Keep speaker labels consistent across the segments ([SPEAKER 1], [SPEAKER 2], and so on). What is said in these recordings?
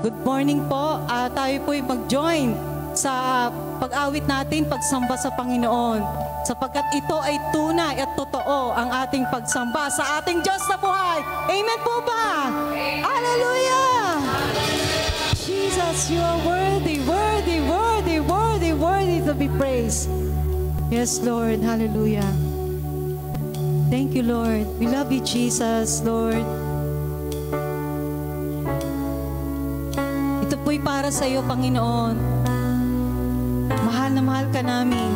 [SPEAKER 1] Good morning po. Tayo po'y mag-join sa pag-awit natin, pagsamba sa Panginoon. Sapagkat ito ay tunay at totoo ang ating pagsamba sa ating Diyos na buhay. Amen po ba? Hallelujah! Jesus, you are worthy, worthy, worthy, worthy, worthy to be praised. Yes, Lord. Hallelujah. Thank you, Lord. We love you, Jesus, Lord. Ito po'y para sa iyo, Panginoon. Mahal na mahal ka namin.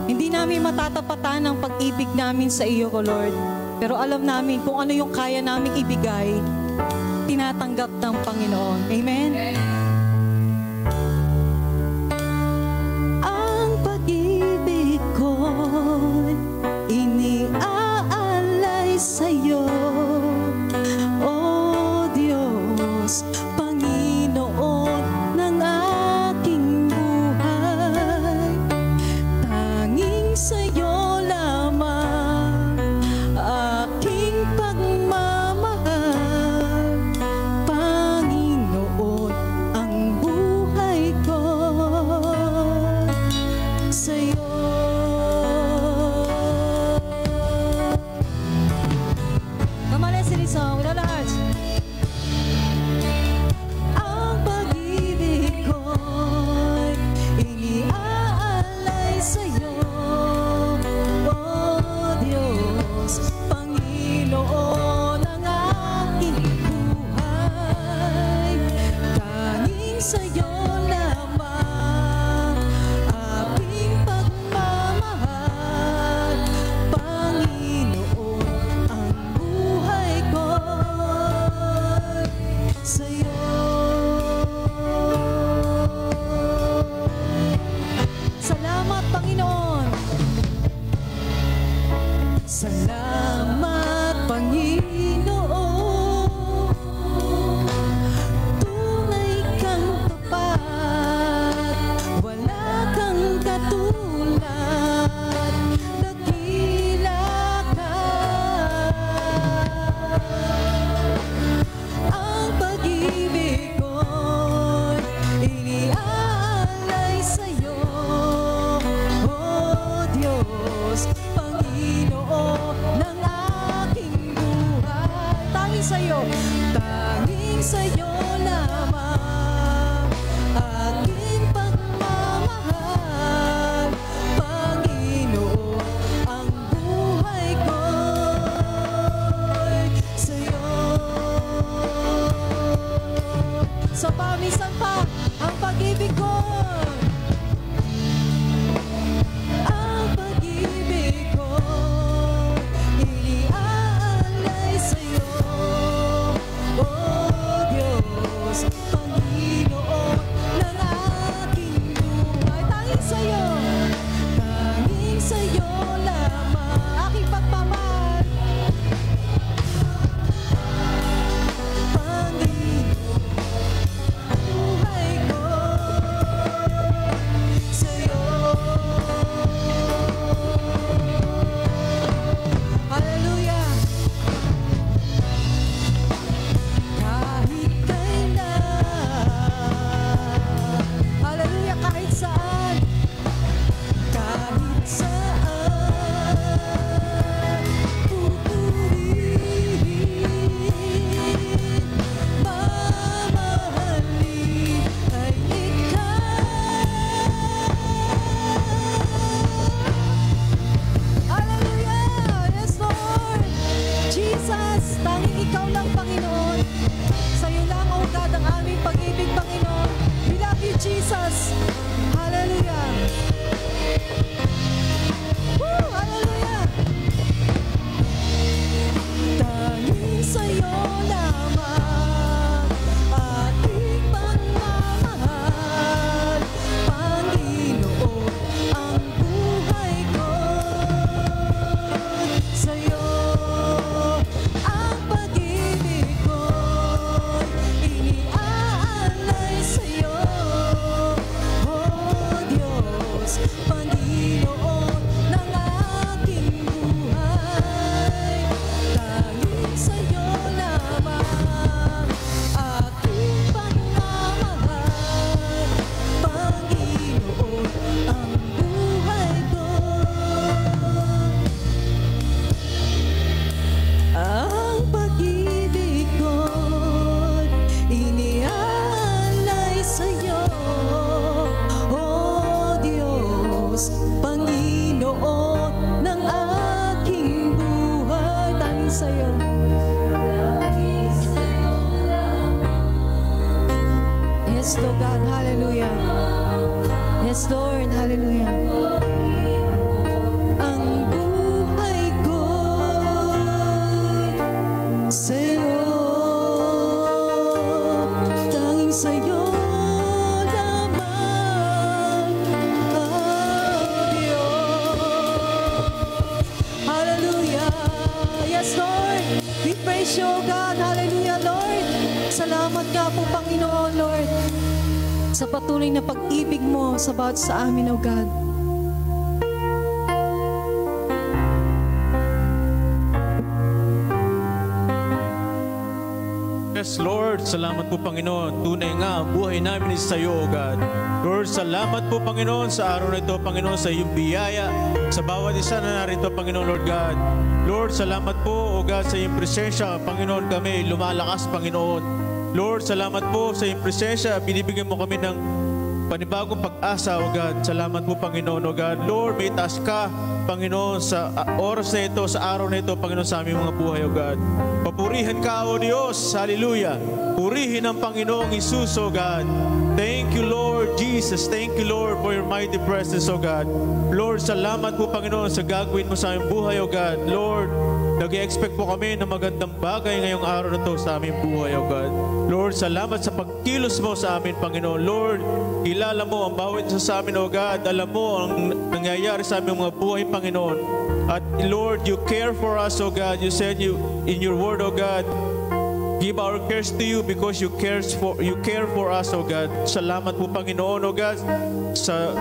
[SPEAKER 1] Hindi namin matatapatan ang pag-ibig namin sa iyo, ko Lord. Pero alam namin kung ano yung kaya naming ibigay, tinatanggap ng Panginoon. Amen? Ang pag-ibig ko'y iniaalay sa iyo, O Diyos, Panginoon ng aking buhay. Tanging sa iyo lamang aking pagmamahal. Panginoon, ang buhay ko sa iyo. Come on, let's sing this song with all our hearts. Ang pag-ibig ko'y iniaalay sa iyo, O Diyos, Panginoon ng aking buhay. Tanging sa iyo lamang aking pagmamahal. Panginoon, ang buhay ko'y sa iyo. Salamat, Panginoon. Salamat, Panginoon. Tunay kang tapat, wala kang katulad. Dakila ka. Ang pag-ibig ko'y iniaalay sa iyo, O Diyos, Panginoon ng aking buhay. Tanging sa iyo lamang aking pagmamahal. Panginoon, ang buhay ko'y sa iyo. Sa pamisan pa ang pag-ibig ko. Ang pag-ibig ko iniaalay sa iyo, O Diyos, Panginoon ng aking buhay. Tanging sa iyo lamang aking pagmamahal. Panginoon, buhay ko sa iyo. Hallelujah. Kahit kailan, hallelujah, kahit saan, pupurihin, mamahalin ay ikaw. Hallelujah! Yes, Lord! Jesus, tanging ikaw lang, Panginoon. Sa iyo lang, O God, ang aming pag-ibig, Panginoon. We love you, Jesus. Hallelujah! Woo! Hallelujah! Tanging sa iyo lamang ating pagmamahal. Panginoon, ang buhay ko sa iyo. Ang pag-ibig ko'y iniaalay sa iyo, O Diyos, Panginoon ng aking buhay. Tanging sa iyo lamang Yes, Lord God. Hallelujah. Yes, Lord. Hallelujah. Ang buhay ko sa'yo, tanging sa'yo lamang, oh Diyos. Hallelujah. Yes, Lord. We praise you, God. Hallelujah, Lord. Salamat ka po, Panginoon, Lord, sa patuloy na pag-ibig mo sa bawat sa amin, O God.
[SPEAKER 2] Yes, Lord, salamat po, Panginoon. Tunay nga, ang buhay namin is sa iyo, O God. Lord, salamat po, Panginoon, sa araw na ito, Panginoon, sa iyong biyaya, sa bawat isa na narito, Panginoon, Lord God. Lord, salamat po, O God, sa iyong presensya, Panginoon, kami lumalakas, Panginoon. Lord, salamat po sa iyong presensya. Binibigyan mo kami ng panibagong pag-asa, O God. Salamat po, Panginoon, O God. Lord, may taas ka, Panginoon, sa oras na ito, sa araw na ito, Panginoon, sa aming mga buhay, O God. Papurihan ka, O Diyos. Hallelujah. Purihin ang Panginoong Isus, O God. Thank you, Lord Jesus. Thank you, Lord, for your mighty presence, O God. Lord, salamat po, Panginoon, sa gagawin mo sa aming buhay, O God. Lord, nag-i-expect po kami ng magandang bagay ngayong araw na ito sa aming buhay, O God. Lord, salamat sa pagkilos mo sa amin, Panginoon. Lord, kilala mo ang bawat isa sa amin, O God. Alam mo ang nangyayari sa aming mga buhay, Panginoon. At Lord, you care for us, O God. You said you in your word, O God, give our cares to you because you care for us, O God. Salamat po, Panginoon, O God, sa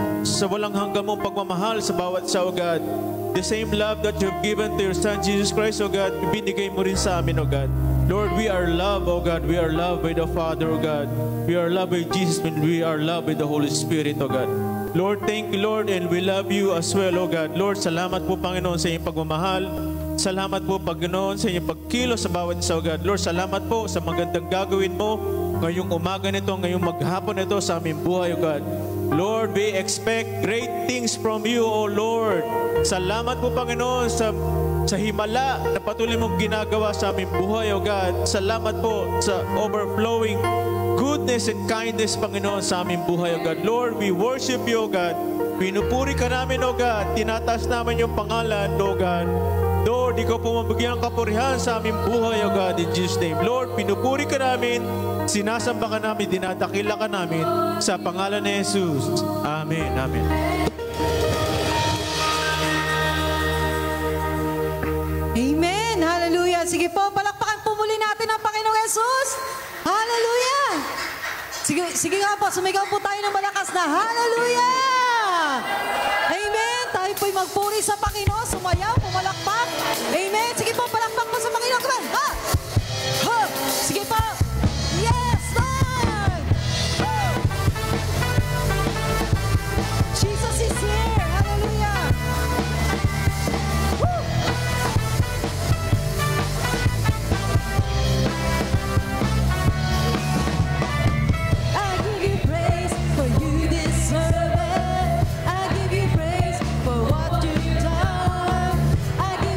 [SPEAKER 2] walang hanggan mong pagmamahal sa bawat isa, O God. The same love that you've given to your Son, Jesus Christ, O God, binigay mo rin sa amin, O God. Lord, we are loved, O God. We are loved by the Father, O God. We are loved by Jesus, and we are loved by the Holy Spirit, O God. Lord, thank you, Lord, and we love you as well, O God. Lord, salamat po, Panginoon, sa iyong pagmamahal. Salamat po, Panginoon, sa inyong pagkilos sa bawat isa, O God. Lord, salamat po sa magandang gagawin mo ngayong umaga nito, ngayong maghapon nito sa aming buhay, O God. Lord, we expect great things from you, O Lord. Salamat po, Panginoon, sa himala na patuloy mong ginagawa sa aming buhay, O God. Salamat po sa overflowing goodness and kindness, Panginoon, sa aming buhay, O God. Lord, we worship you, O God. Pinupuri ka namin, O God. Tinataas namin yung pangalan, O God. Lord, ikaw po mabigyan ng kapurihan sa aming buhay, O God, in Jesus' name. Lord, pinupuri ka namin, sinasamba ka namin, dinadakila ka namin, sa pangalan ni Jesus. Amen. Amen.
[SPEAKER 1] Amen. Hallelujah. Sige po, palakpakan po muli natin ang Panginoong Jesus. Hallelujah. Sige nga po, sumigaw po tayo ng malakas na Hallelujah. Amen. Tayo po'y magpuri sa Panginoon, sumayaw, pumalakpak. Amen. Sige po, palakpak po sa Panginoon. Come on. Ha! Ha! Sige po. Yes, Lord. Woo! Jesus is here. Hallelujah. Woo! I give you praise for you deserve it. I give you praise for what you've done. I give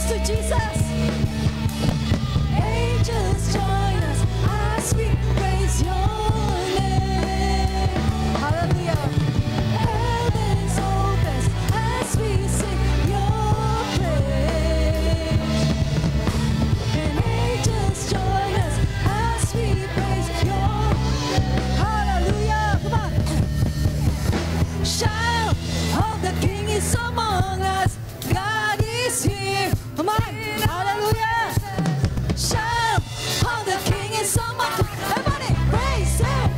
[SPEAKER 1] praise to Jesus. Angels join us as we praise your name. Hallelujah. Heavens opens as we sing your praise. And angels join us as we praise your name. Hallelujah. Come on. Shout, oh, the King is among us. God is here. Come on. Hallelujah. Shout, oh, the King is among us. Everybody, praise Him.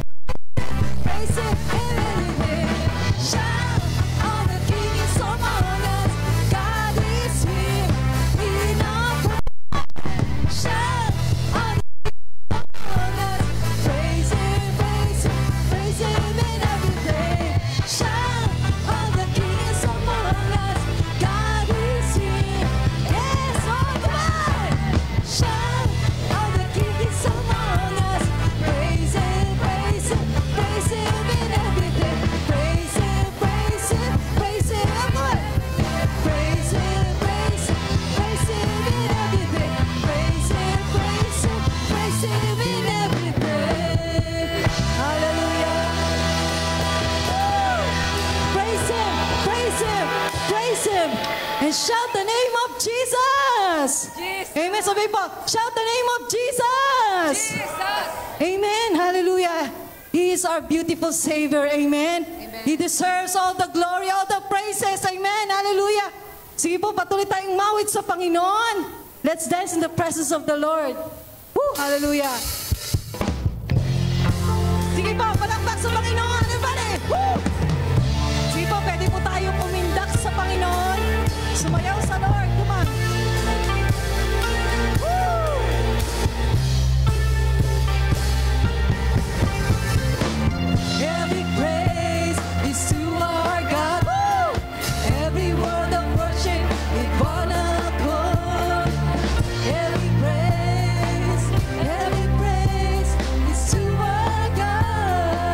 [SPEAKER 1] Praise Him. Shout, oh, the King is among us. God is here. In our shout, oh, the King is among us. Praise Him, praise Him, praise Him in everything. Shout, oh, the King is among us. God is here. Yes, oh, come on. Shout, oh, the King is among us. Praise Him, praise Him, praise Him in everything. Praise Him, praise Him, praise Him, everyone. Praise Him, praise Him, praise Him in everything. Praise Him, praise Him, praise Him in everything. Hallelujah. Woo! Praise Him, praise Him, praise Him, and shout the name of Jesus. Amen. Sabi po, shout the name of Jesus. Amen. Hallelujah. He is our beautiful Savior. Amen. He deserves all the glory, all the praises. Amen. Hallelujah. Sige po, patuloy tayong mawit sa Panginoon. Let's dance in the presence of the Lord. Woo! Hallelujah. Sige po, palakpak sa Panginoon. Everybody. Woo! Sige po, pwede po tayong umindak sa Panginoon. Sumayaw sa Lord. Come on. Woo! Every praise is to our God. Woo! Every word of worship in one accord. Every praise is to our God.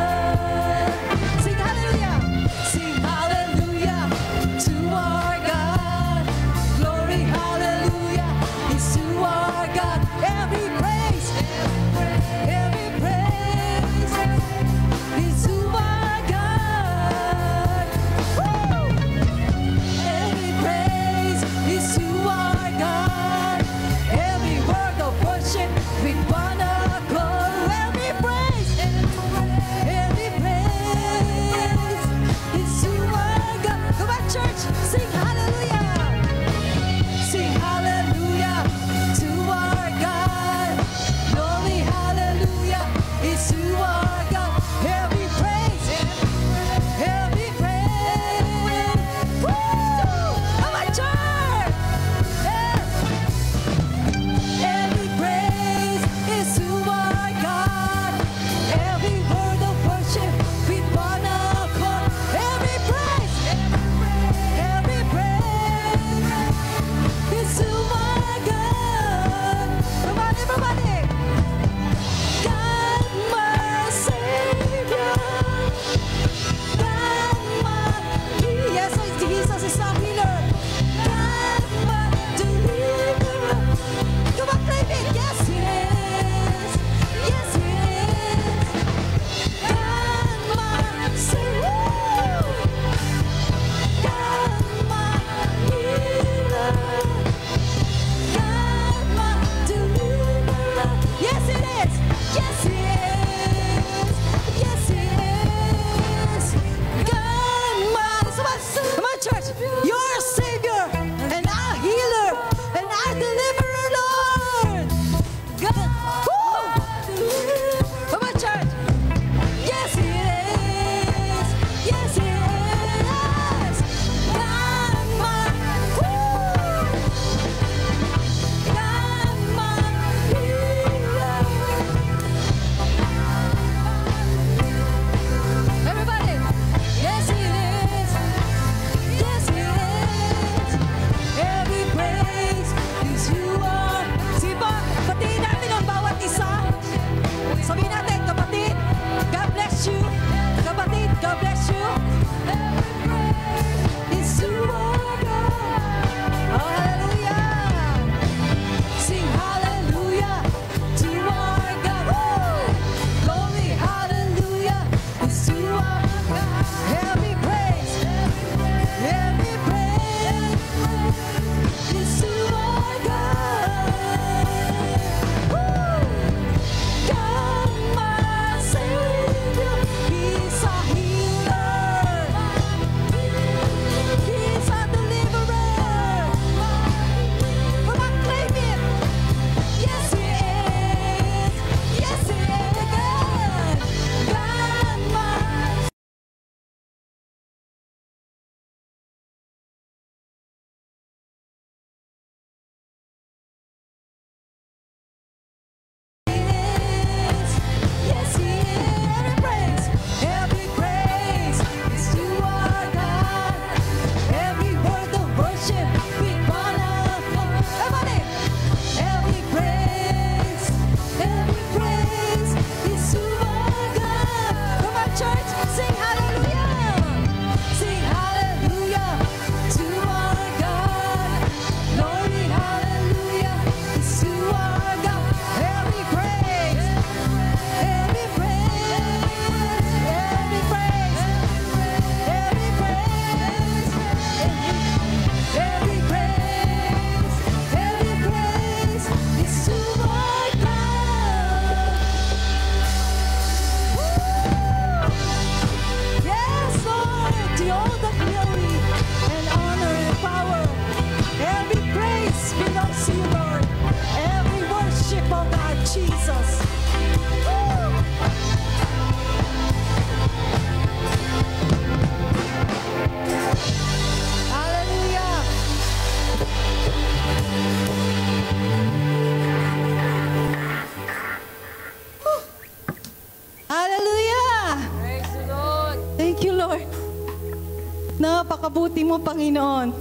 [SPEAKER 1] napakabuti mo, Panginoon.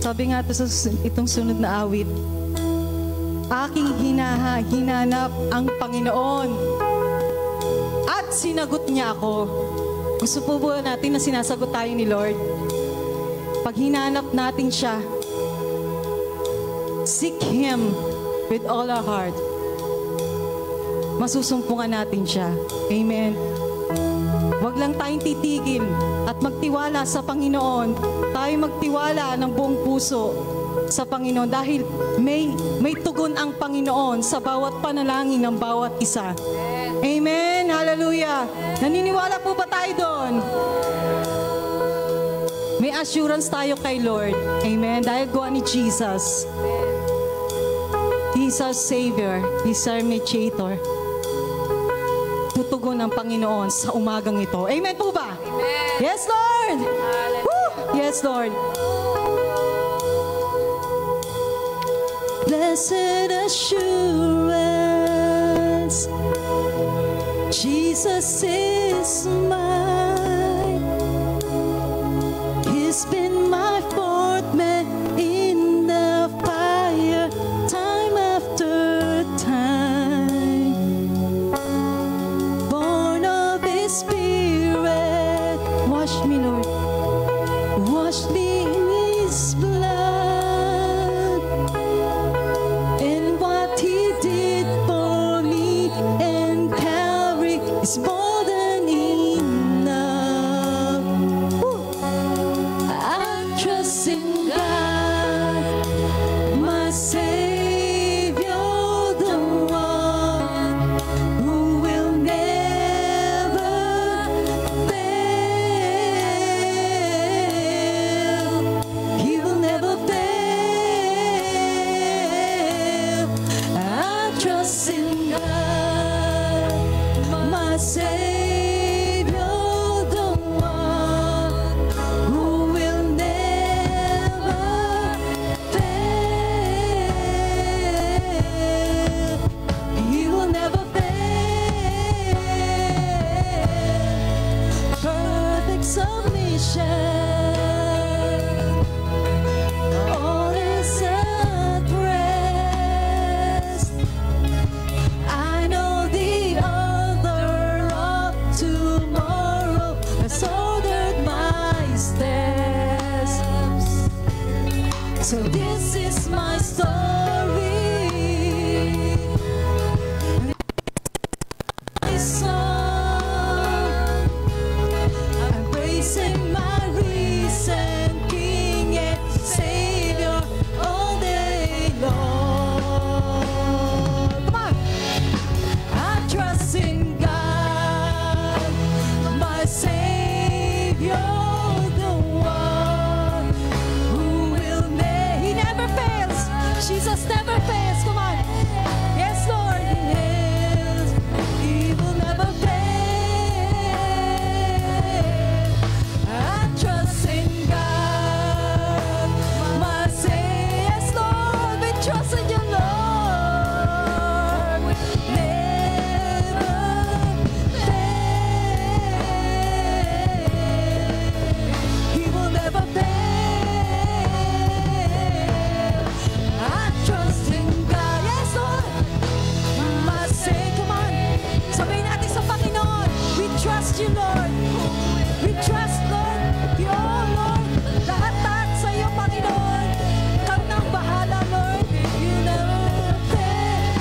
[SPEAKER 1] Sabi nga ito sa itong sunod na awit, aking hinanap ang Panginoon at sinagot niya ako. Gusto po ba natin na sinasagot tayo ni Lord? Pag hinanap natin siya, seek Him with all our heart, masusumpungan natin siya. Amen. Huwag lang tayong titigil at magtiwala sa Panginoon. Tayo magtiwala ng buong puso sa Panginoon dahil may tugon ang Panginoon sa bawat panalangin ng bawat isa. Amen. Hallelujah. Naniniwala po ba tayo doon? May assurance tayo kay Lord. Amen. Dahil gawa ni Jesus. He's our Savior. He's our Mediator. Tutugon ng Panginoon sa umagang ito. Amen po ba?
[SPEAKER 3] Amen.
[SPEAKER 1] Yes, Lord! Woo! Yes, Lord. Blessed assurance, Jesus is mine. He's been my fourth man in the fire, time after time. Born of His Spirit, wash me, Lord, wash me in His blood. And what He did for me and Calvary is more than enough. Woo! I trust in God, my Savior, the one who will never fail. He will never fail. I trust in God, my Savior, the one who will never fail. He will never fail. Perfect submission, all is at rest. I know the author of tomorrow has ordered my steps. So this is my story, my song. I'm praising my risen King and Savior all day long. Come on. I trust in God, my Savior, the one who will He never fails. Jesus never fails. Come on. Yes, Lord, He is. He will never fail. I trust in God, my Savior. Yes, Lord, we trust in you, Lord. Never fail. He will never fail. I trust in God. Yes, Lord. My Savior, come on. Sabihin natin sa Panginoon, we trust you, Lord. We trust, Lord. You, Lord. Lahat sa iyo, Panginoon. Ikaw nang bahala, Lord. You never fail.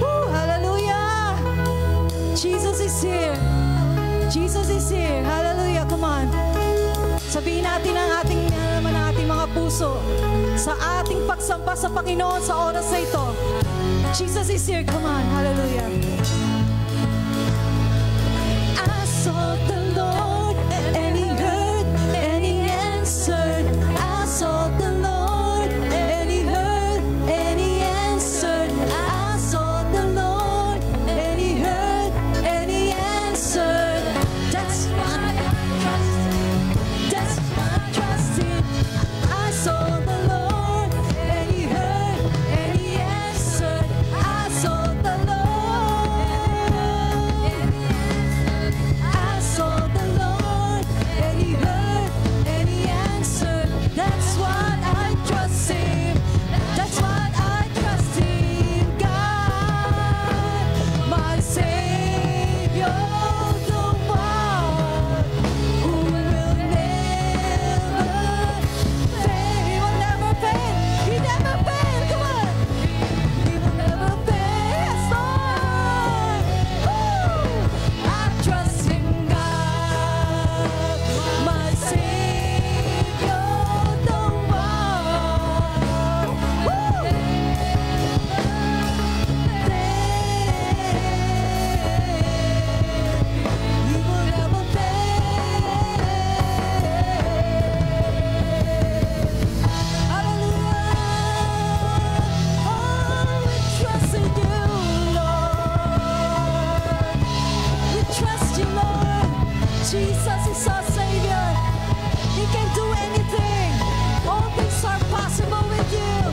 [SPEAKER 1] Woo, hallelujah. Jesus is here. Jesus is here. Hallelujah. Come on. Sabihin natin ang ating naman ang ating mga puso sa ating pagsamba sa Panginoon sa oras na ito. Jesus is here. Come on. Hallelujah. I sought the Lord and He heard and He answered. I sought the Lord and He heard and He answered. I sought the Lord and He heard and He answered. That's why I trust Him. That's why I trust Him. I sought the Lord and He heard and He answered. I sought the Lord Jesus is our Savior. He can do anything. All things are possible with you.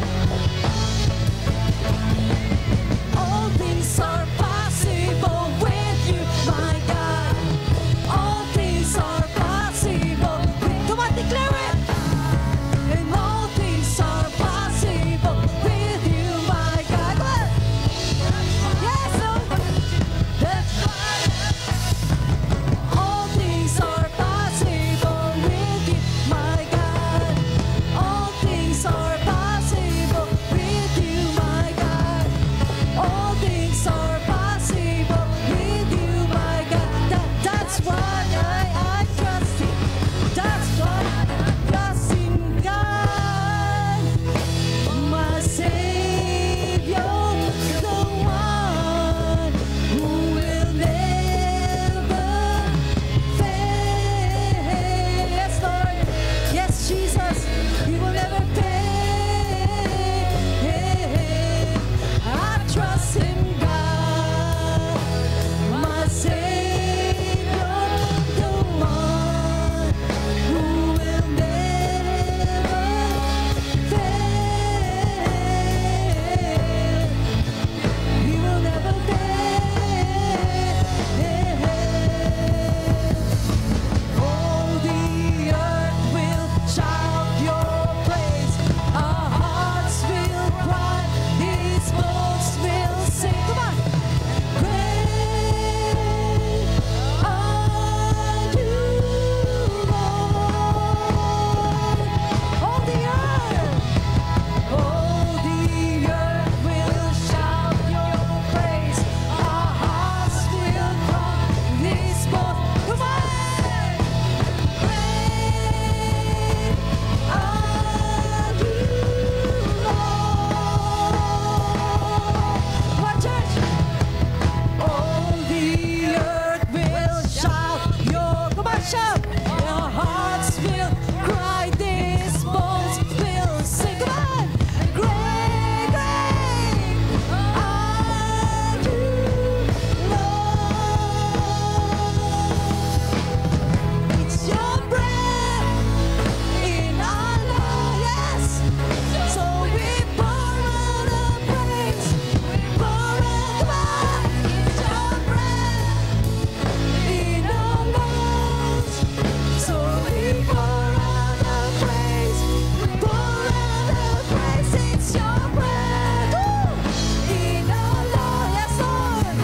[SPEAKER 1] All things are possible with you, my God. All things are possible. Come on, declare it. And all things are possible with you, my God. Come on. Yes, Lord. That's right. All things are possible with you, my God. All things are possible with you, my God. All things are possible with you, my God. That's why I trust you. That's why I trust in God, my Savior, the one who will never fail. Yes, Lord. Yes, Jesus. He will never fail. I trust in God, my Savior, the one who will never fail. He will never fail. All the earth will shout your praise. Our hearts will cry. These bones will sing. Come on. Great are you, Lord. All the earth. All the earth will shout your praise. Our hearts will cry. These bones. Come on. Great are you, Lord. One church. All the earth will shout your. Come on, shout. Your hearts will cry. These bones will sing. Come on. Great, great are you, Lord. It's your breath in our lungs, yes. So we pour out our praise. We pour out, come on. It's your breath in our lungs. So we pour out our praise. We pour out our praise. It's your breath in our lungs, yes, Lord.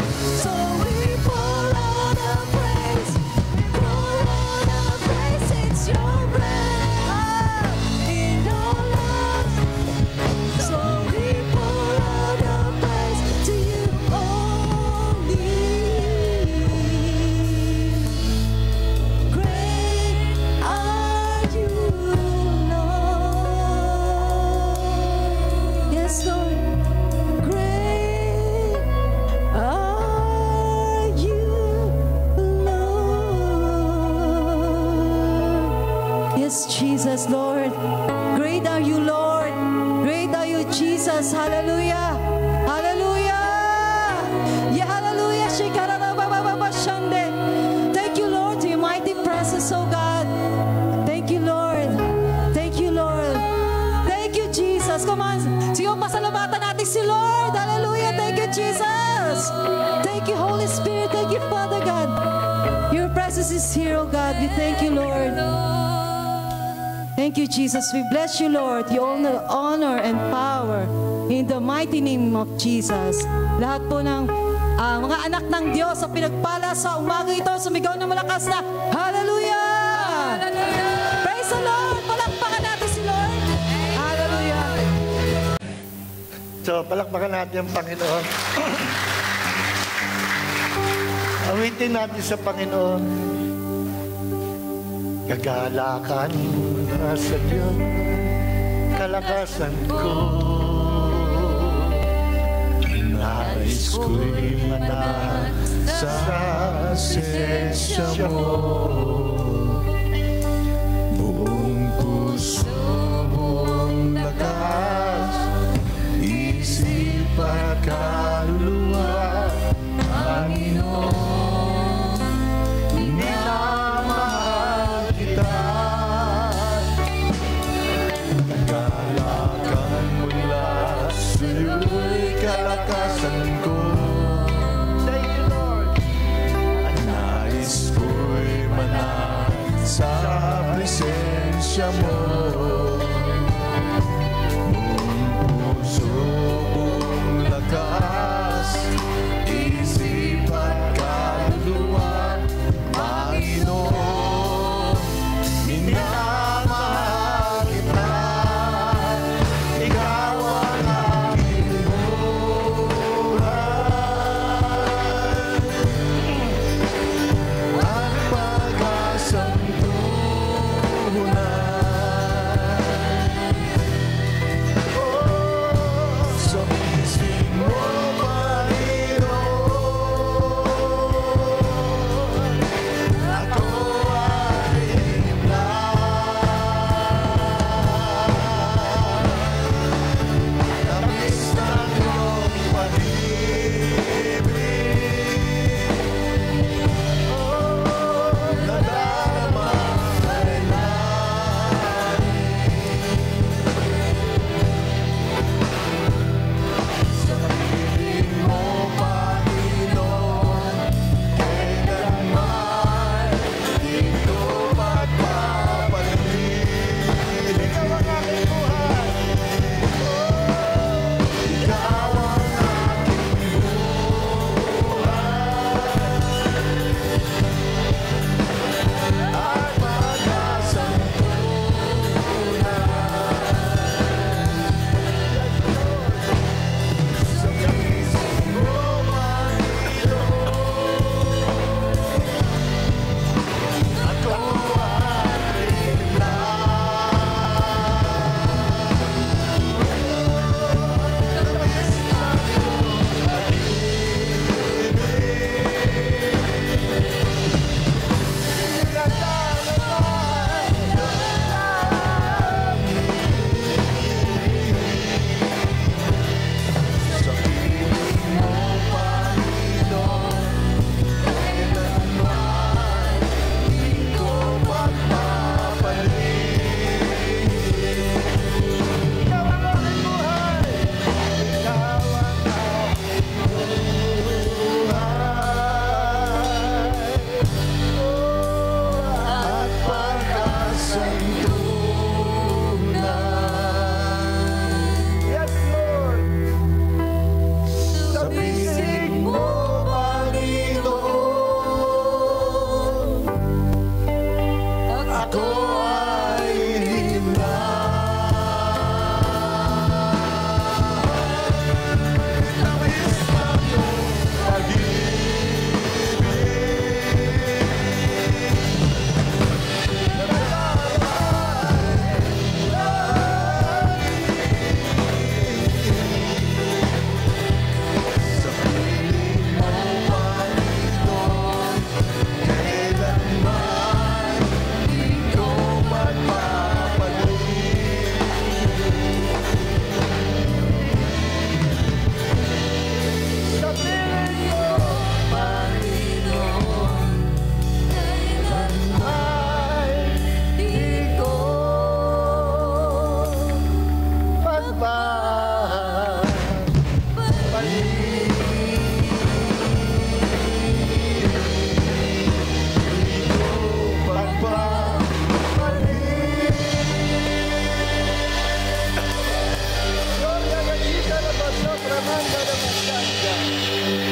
[SPEAKER 1] So we pour out our praise. We pour out our praise. It's your breath in our lungs. So we pour out our praise to you only. Great are you, Lord. Yes, Lord. Great are you, Lord. Yes, Jesus, Lord. Great are you, Lord. Great are you, Jesus. Hallelujah. Hallelujah. Yeah, hallelujah. Shikarabababashande. Thank you, Lord, to your mighty presence, oh God. Thank you, Lord. Thank you, Lord. Thank you, Jesus. Come on. Sige, pasalamatan natin si Lord. Hallelujah. Thank you, Jesus. Thank you, Holy Spirit. Thank you, Father God. Your presence is here, oh God. We thank you, Lord. Thank you, Jesus. We bless you, Lord. You all the honor and power in the mighty name of Jesus. Lahat po ng mga anak ng Diyos sa pinagpala sa umaga ito, sumigaw na malakas na Hallelujah! Hallelujah! Praise the Lord! Palakpakan natin si Lord! Hallelujah!
[SPEAKER 3] So, palakpakan natin ang Panginoon. Awitin natin sa Panginoon. Kagalakan na sa Diyos, kalakasan ko. Nais ko'y manan sa asensya mo. Buong puso mong lakas, isip at kaluluwa, Panginoon. Nilamang sa presensya mo. Buong puso, buong lakas, isip at kaluluwa, Panginoon, minamahal kita. Ikaw ang aking buhay at pag-asang tunay. Sa piling mo, Panginoon, ako ay himlay. Tamis ng iyong pag-ibig, nadarama sa piling mo, Panginoon, kailanman di ko magpapalit. Ikaw ang aking buhay. Ikaw ang aking buhay at pag-asang sa piling mo, Panginoon, ako ay sa piling mo, Panginoon, kailanman di ko magpapalit. Ikaw ang aking buhay. Ikaw ang aking buhay at pag-asang tunay. Yes, Lord. Sa piling mo, Panginoon, ako ay himlay. Tamis ng iyong pag-ibig, sa piling mo, Panginoon, kailanman di ko magpapalit. Sa piling mo, Panginoon, kailanman di ko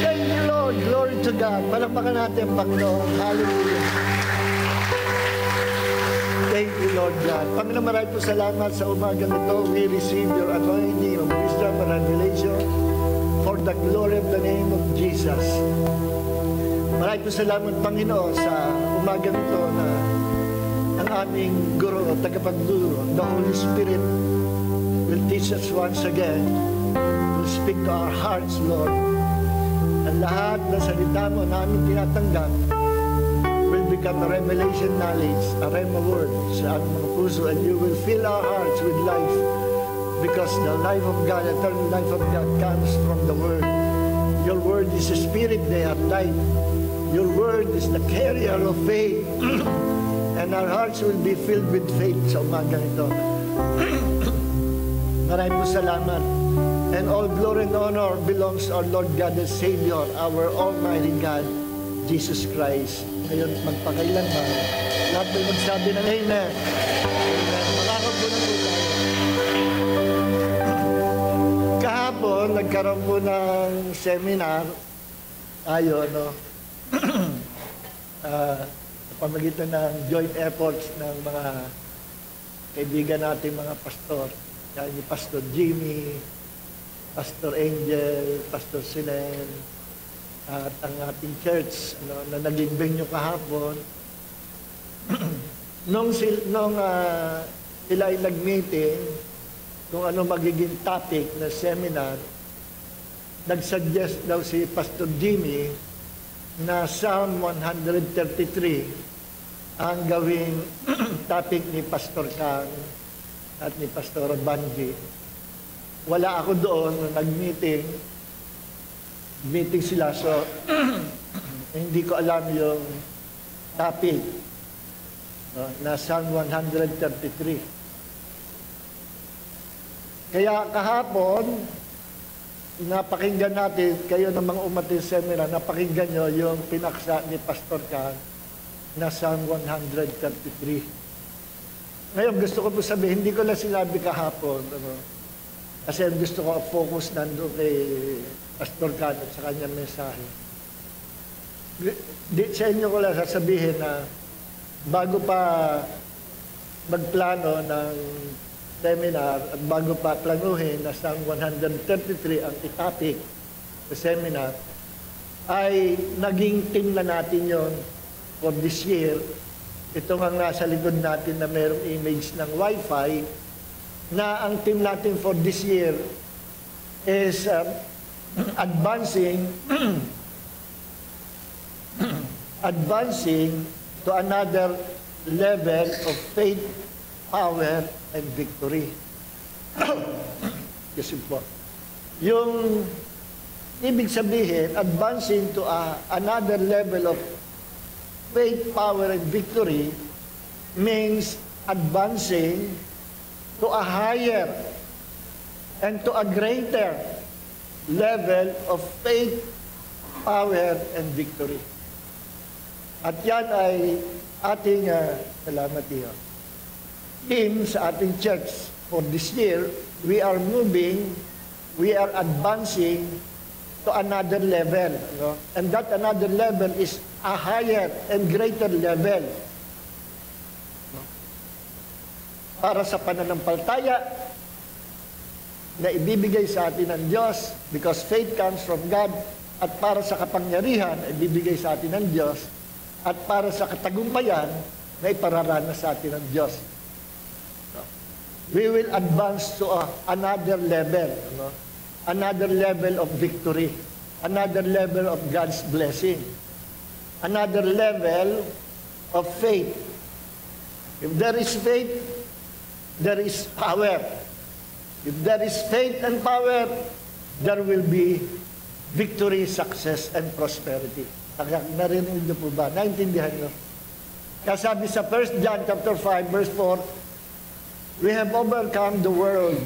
[SPEAKER 3] Thank you, Lord. Glory to God. Palakpakan natin ang Panginoon. Hallelujah. Thank you, Lord God. Panginoon, maraming po salamat sa umaga nito. We receive your anointing of wisdom and revelation for the glory of the name of Jesus. Maraming po salamat, Panginoon, sa umaga nito na ang aming guro, tagapagduro, the Holy Spirit will teach us once again, will speak to our hearts, Lord. Ang lahat na salita mo namin tinatanggap will become a revelation knowledge, a rhema word sa aming mga puso, and you will fill our hearts with life because the life of God, eternal life of God comes from the Word. Your Word is a spirit, they are life. Your Word is the carrier of faith and our hearts will be filled with faith sa umaga nito. Maraming po salamat. And all glory and honor belongs to our Lord God and Savior, our Almighty God, Jesus Christ. Ngayon magpakailanman. Lahat may magsabi ng amen. Amen. Makakabunan po tayo. Kahapon, nagkaroon po ng seminar tayo, no? Sa pamagitan ng joint efforts ng mga kaibigan natin, mga pastor. Kaya ni Pastor Jimmy, Pastor Angel, Pastor Sinel, at ang ating church, no, na naging venue kahapon. nung sila ay nag-meeting kung ano magiging topic na seminar, nag-suggest daw si Pastor Jimmy na Psalm 133 ang gawing topic ni Pastor Kang at ni Pastor Banji. Wala ako doon nung nag-meeting. Meeting sila, so hindi ko alam yung topic na Psalm 133. Kaya kahapon, napakinggan natin, kayo ng mga umating seminar, napakinggan nyo yung pinaksa ni Pastor Kang na Psalm 133. Ngayon, gusto ko po sabihin, hindi ko lang sinabi kahapon, ano, kasi gusto ko focus nandun kay Pastor Kang at sa kanyang mensahe. Sa inyo ko lang sasabihin na bago pa magplano ng seminar at bago pa planuhin na Psalm 133 ang topic sa seminar, ay naging team na natin yon for this year. Ito nga nasa likod natin na mayroong image ng Wi-Fi, na ang team natin for this year is advancing to another level of faith, power, and victory. Kasi po, yung ibig sabihin, advancing to another level of faith, power, and victory means advancing to a higher and to a greater level of faith, power, and victory. At yan ay ating, salamat iyo, team sa ating church for this year. We are moving, we are advancing to another level. No? And that another level is a higher and greater level. No? Para sa pananampalataya na ibibigay sa atin ng Diyos, because faith comes from God, at para sa kapangyarihan na ibibigay sa atin ng Diyos, at para sa katagumpayan na ipararanas sa atin ng Diyos. We will advance to another level, no? Another level of victory, another level of God's blessing, another level of faith. If there is faith, there is power. If there is faith and power, there will be victory, success, and prosperity. Narinig niyo po ba? Naintindihan niyo? Kasabi sa 1 John chapter 5, verse 4, we have overcome the world.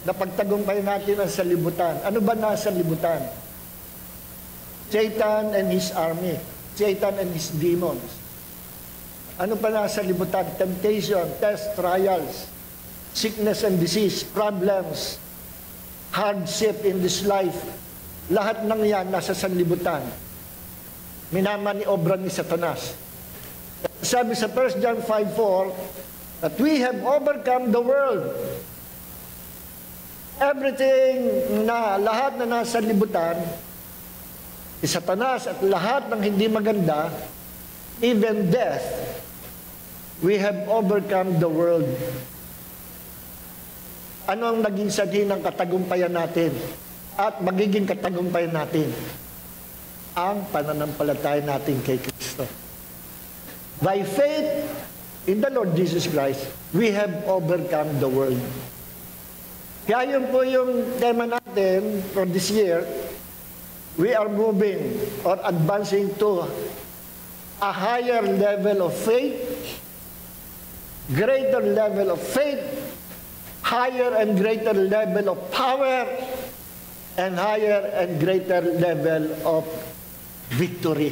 [SPEAKER 3] Napagtagumpay natin ang salibutan. Ano ba nasa libutan? Satan and his army. Satan and his demons. Ano pa nasa libutan? Temptation, test, trials, sickness and disease, problems, hardship in this life. Lahat ng yan nasa sanlibutan. Minamaniobra ni Satanas. Sabi sa 1 John 5:4, that we have overcome the world. Everything na, lahat na nasa libutan, si Satanas at lahat ng hindi maganda, even death, we have overcome the world. Ano ang naging sanhi ng katagumpayan natin at magiging katagumpayan natin? Ang pananampalataya natin kay Kristo. By faith in the Lord Jesus Christ, we have overcome the world. Kaya yun po yung tema natin for this year. We are moving or advancing to a higher level of faith, greater level of faith, higher and greater level of power, and higher and greater level of victory.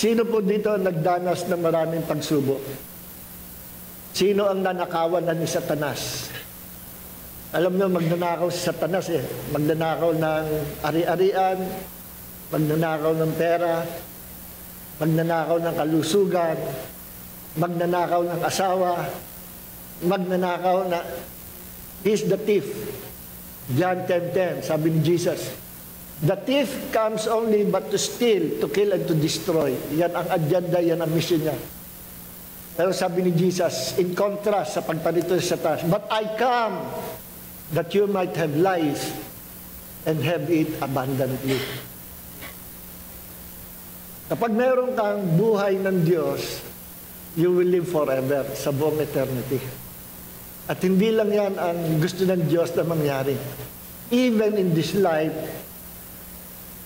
[SPEAKER 3] Sino po dito ang nagdanas ng maraming pagsubok? Sino ang nanakawan na ni Satanas? Alam nyo, magnanakaw si Satanas eh. Magnanakaw ng ari-arian, magnanakaw ng pera, magnanakaw ng kalusugan, magnanakaw ng asawa, magnanakaw na... He's the thief. John 10:10, sabi ni Jesus, the thief comes only but to steal, to kill, and to destroy. Yan ang agenda, yan ang mission niya. Pero sabi ni Jesus, in contrast sa pagparito sa Satanas, but I come that you might have life and have it abundantly. Kapag meron kang buhay ng Diyos, you will live forever sa buong eternity. At hindi lang yan ang gusto ng Diyos na mangyari. Even in this life,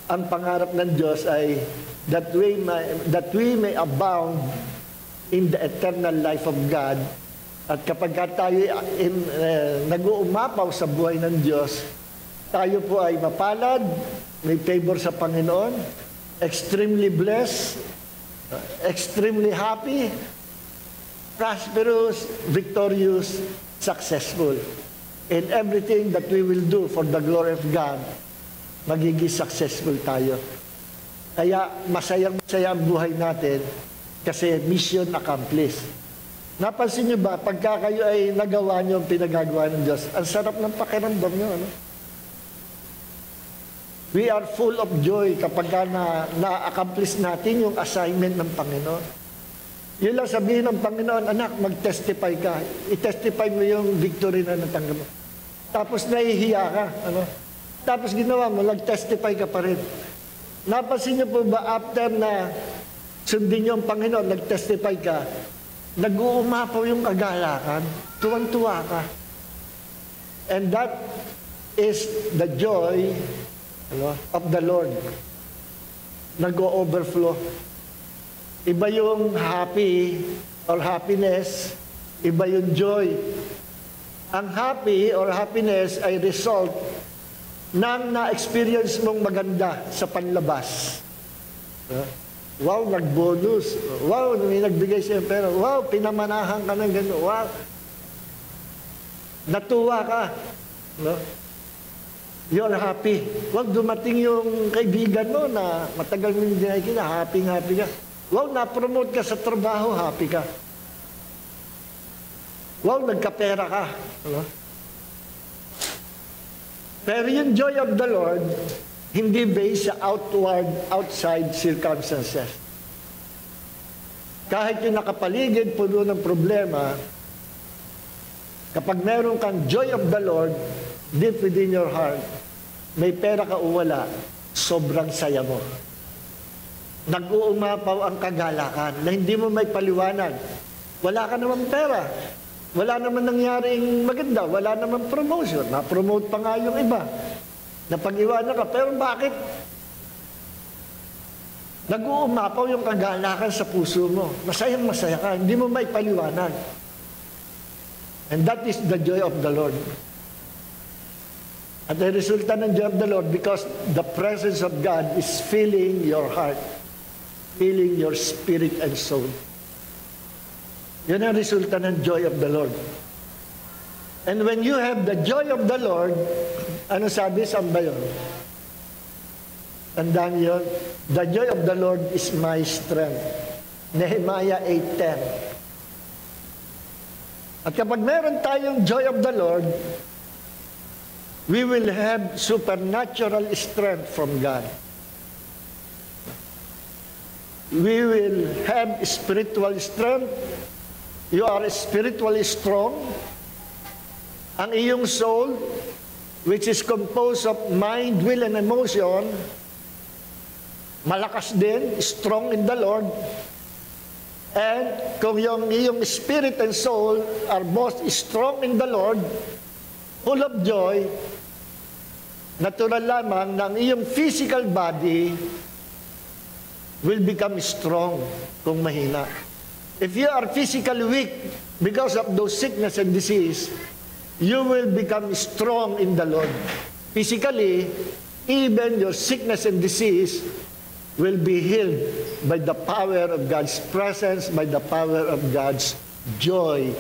[SPEAKER 3] ang pangarap ng Diyos ay that we may abound in the eternal life of God. At kapag tayo nag-uumapaw sa buhay ng Diyos, tayo po ay mapalad, may favor sa Panginoon, extremely blessed, extremely happy, prosperous, victorious, successful. In everything that we will do for the glory of God, magiging successful tayo. Kaya masayang-masaya ang buhay natin kasi mission accomplished. Napansin niyo ba, pagka kayo ay nagawa niyo ang pinagagawa ng Diyos, ang sarap ng pakiramdam niyo, ano? We are full of joy kapag na-accomplish natin yung assignment ng Panginoon. Yun lang sabihin ng Panginoon, anak, mag-testify ka. I-testify mo yung victory na natanggap mo. Tapos nahihiya ka. Ano? Tapos ginawa mo, nag-testify ka pa rin. Napansin niyo po ba, after na sundin niyo ang Panginoon, nag-testify ka, nag-uumapaw yung kagalakan, tuwang-tuwa ka. And that is the joy of the Lord. Nag-o-overflow. Iba yung happy or happiness, iba yung joy. Ang happy or happiness ay result ng na-experience mong maganda sa panlabas. Wow, nag-bonus. Wow, may nagbigay siya ng pera. Wow, pinamanahan ka ng gano'n. Wow. Natuwa ka. No? You're happy. Wow, dumating yung kaibigan mo na matagal mo hindi nakikita. Happy ka. Wow, na-promote ka sa trabaho. Happy ka. Wow, nagkapera ka. No? Pero yung joy of the Lord, hindi based sa outside circumstances. Kahit yung nakapaligid, puno ng problema, kapag meron kang joy of the Lord, deep within your heart, may pera ka o wala, sobrang saya mo. Nag-uumapaw ang kagalakan na hindi mo may paliwanag. Wala ka naman pera. Wala naman nangyaring maganda. Wala naman promotion. Na-promote pa nga yung iba. Napag-iwanan ka. Pero bakit? Nag-uumapaw yung kagalakan sa puso mo. Masayang-masaya ka. Hindi mo may paliwanag. And that is the joy of the Lord. At ang resulta ng joy of the Lord because the presence of God is filling your heart, filling your spirit and soul. Yun ang resulta ng joy of the Lord. And when you have the joy of the Lord, ano sabi? Saan ba yun? Tandaan yun? The joy of the Lord is my strength. Nehemiah 8:10. At kapag meron tayong joy of the Lord, we will have supernatural strength from God. We will have spiritual strength. You are spiritually strong. Ang iyong soul, which is composed of mind, will, and emotion, malakas din, strong in the Lord. And kung yung iyong spirit and soul are both strong in the Lord, full of joy, natural lamang na ang iyong physical body will become strong kung mahina. If you are physically weak because of those sickness and disease, you will become strong in the Lord. Physically, even your sickness and disease will be healed by the power of God's presence, by the power of God's joy.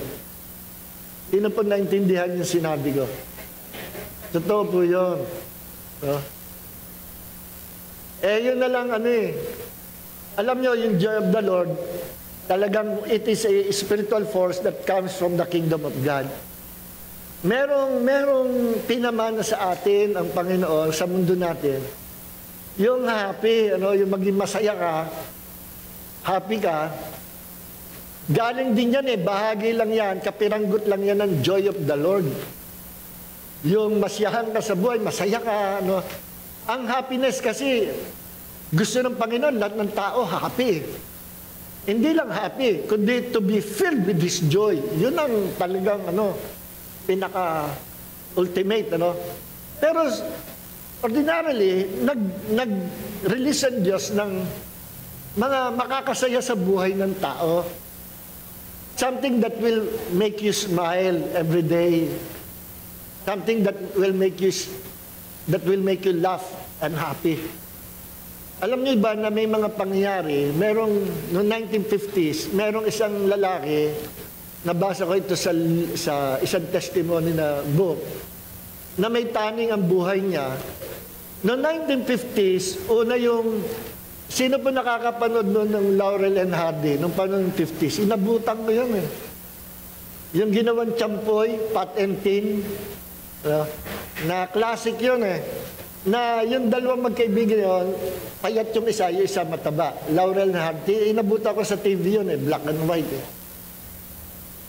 [SPEAKER 3] Sino po naintindihan yung sinabi ko? Totoo po yun. No? Yun na lang Alam nyo, yung joy of the Lord, talagang it is a spiritual force that comes from the kingdom of God. Merong pinamana sa atin ang Panginoon sa mundo natin. Yung happy, yung maging masaya ka, happy ka, galing din yan bahagi lang yan, kapiranggot lang yan ng joy of the Lord. Yung masiyahan ka sa buhay, masaya ka, Ang happiness kasi, gusto ng Panginoon, lahat ng tao happy. Hindi lang happy, kundi to be filled with His joy. Yun ang talagang, pinaka-ultimate, Pero, ordinarily, nag-release ang Diyos ng mga makakasaya sa buhay ng tao. Something that will make you smile every day. Something that will make you laugh and happy. Alam niyo ba na may mga pangyayari, noong 1950s, merong isang lalaki, nabasa ko ito sa isang testimony na book, na may taning ang buhay niya. Noong 1950s, sino po nakakapanood noon ng Laurel and Hardy, noong panahon ng 50s, inabutan ko yun Yung ginawang champoy, pot and tin, na classic yun na yung dalawang magkaibigan yun, payat yung isa mataba. Laurel and Hardy, inabutan ko sa TV yun black and white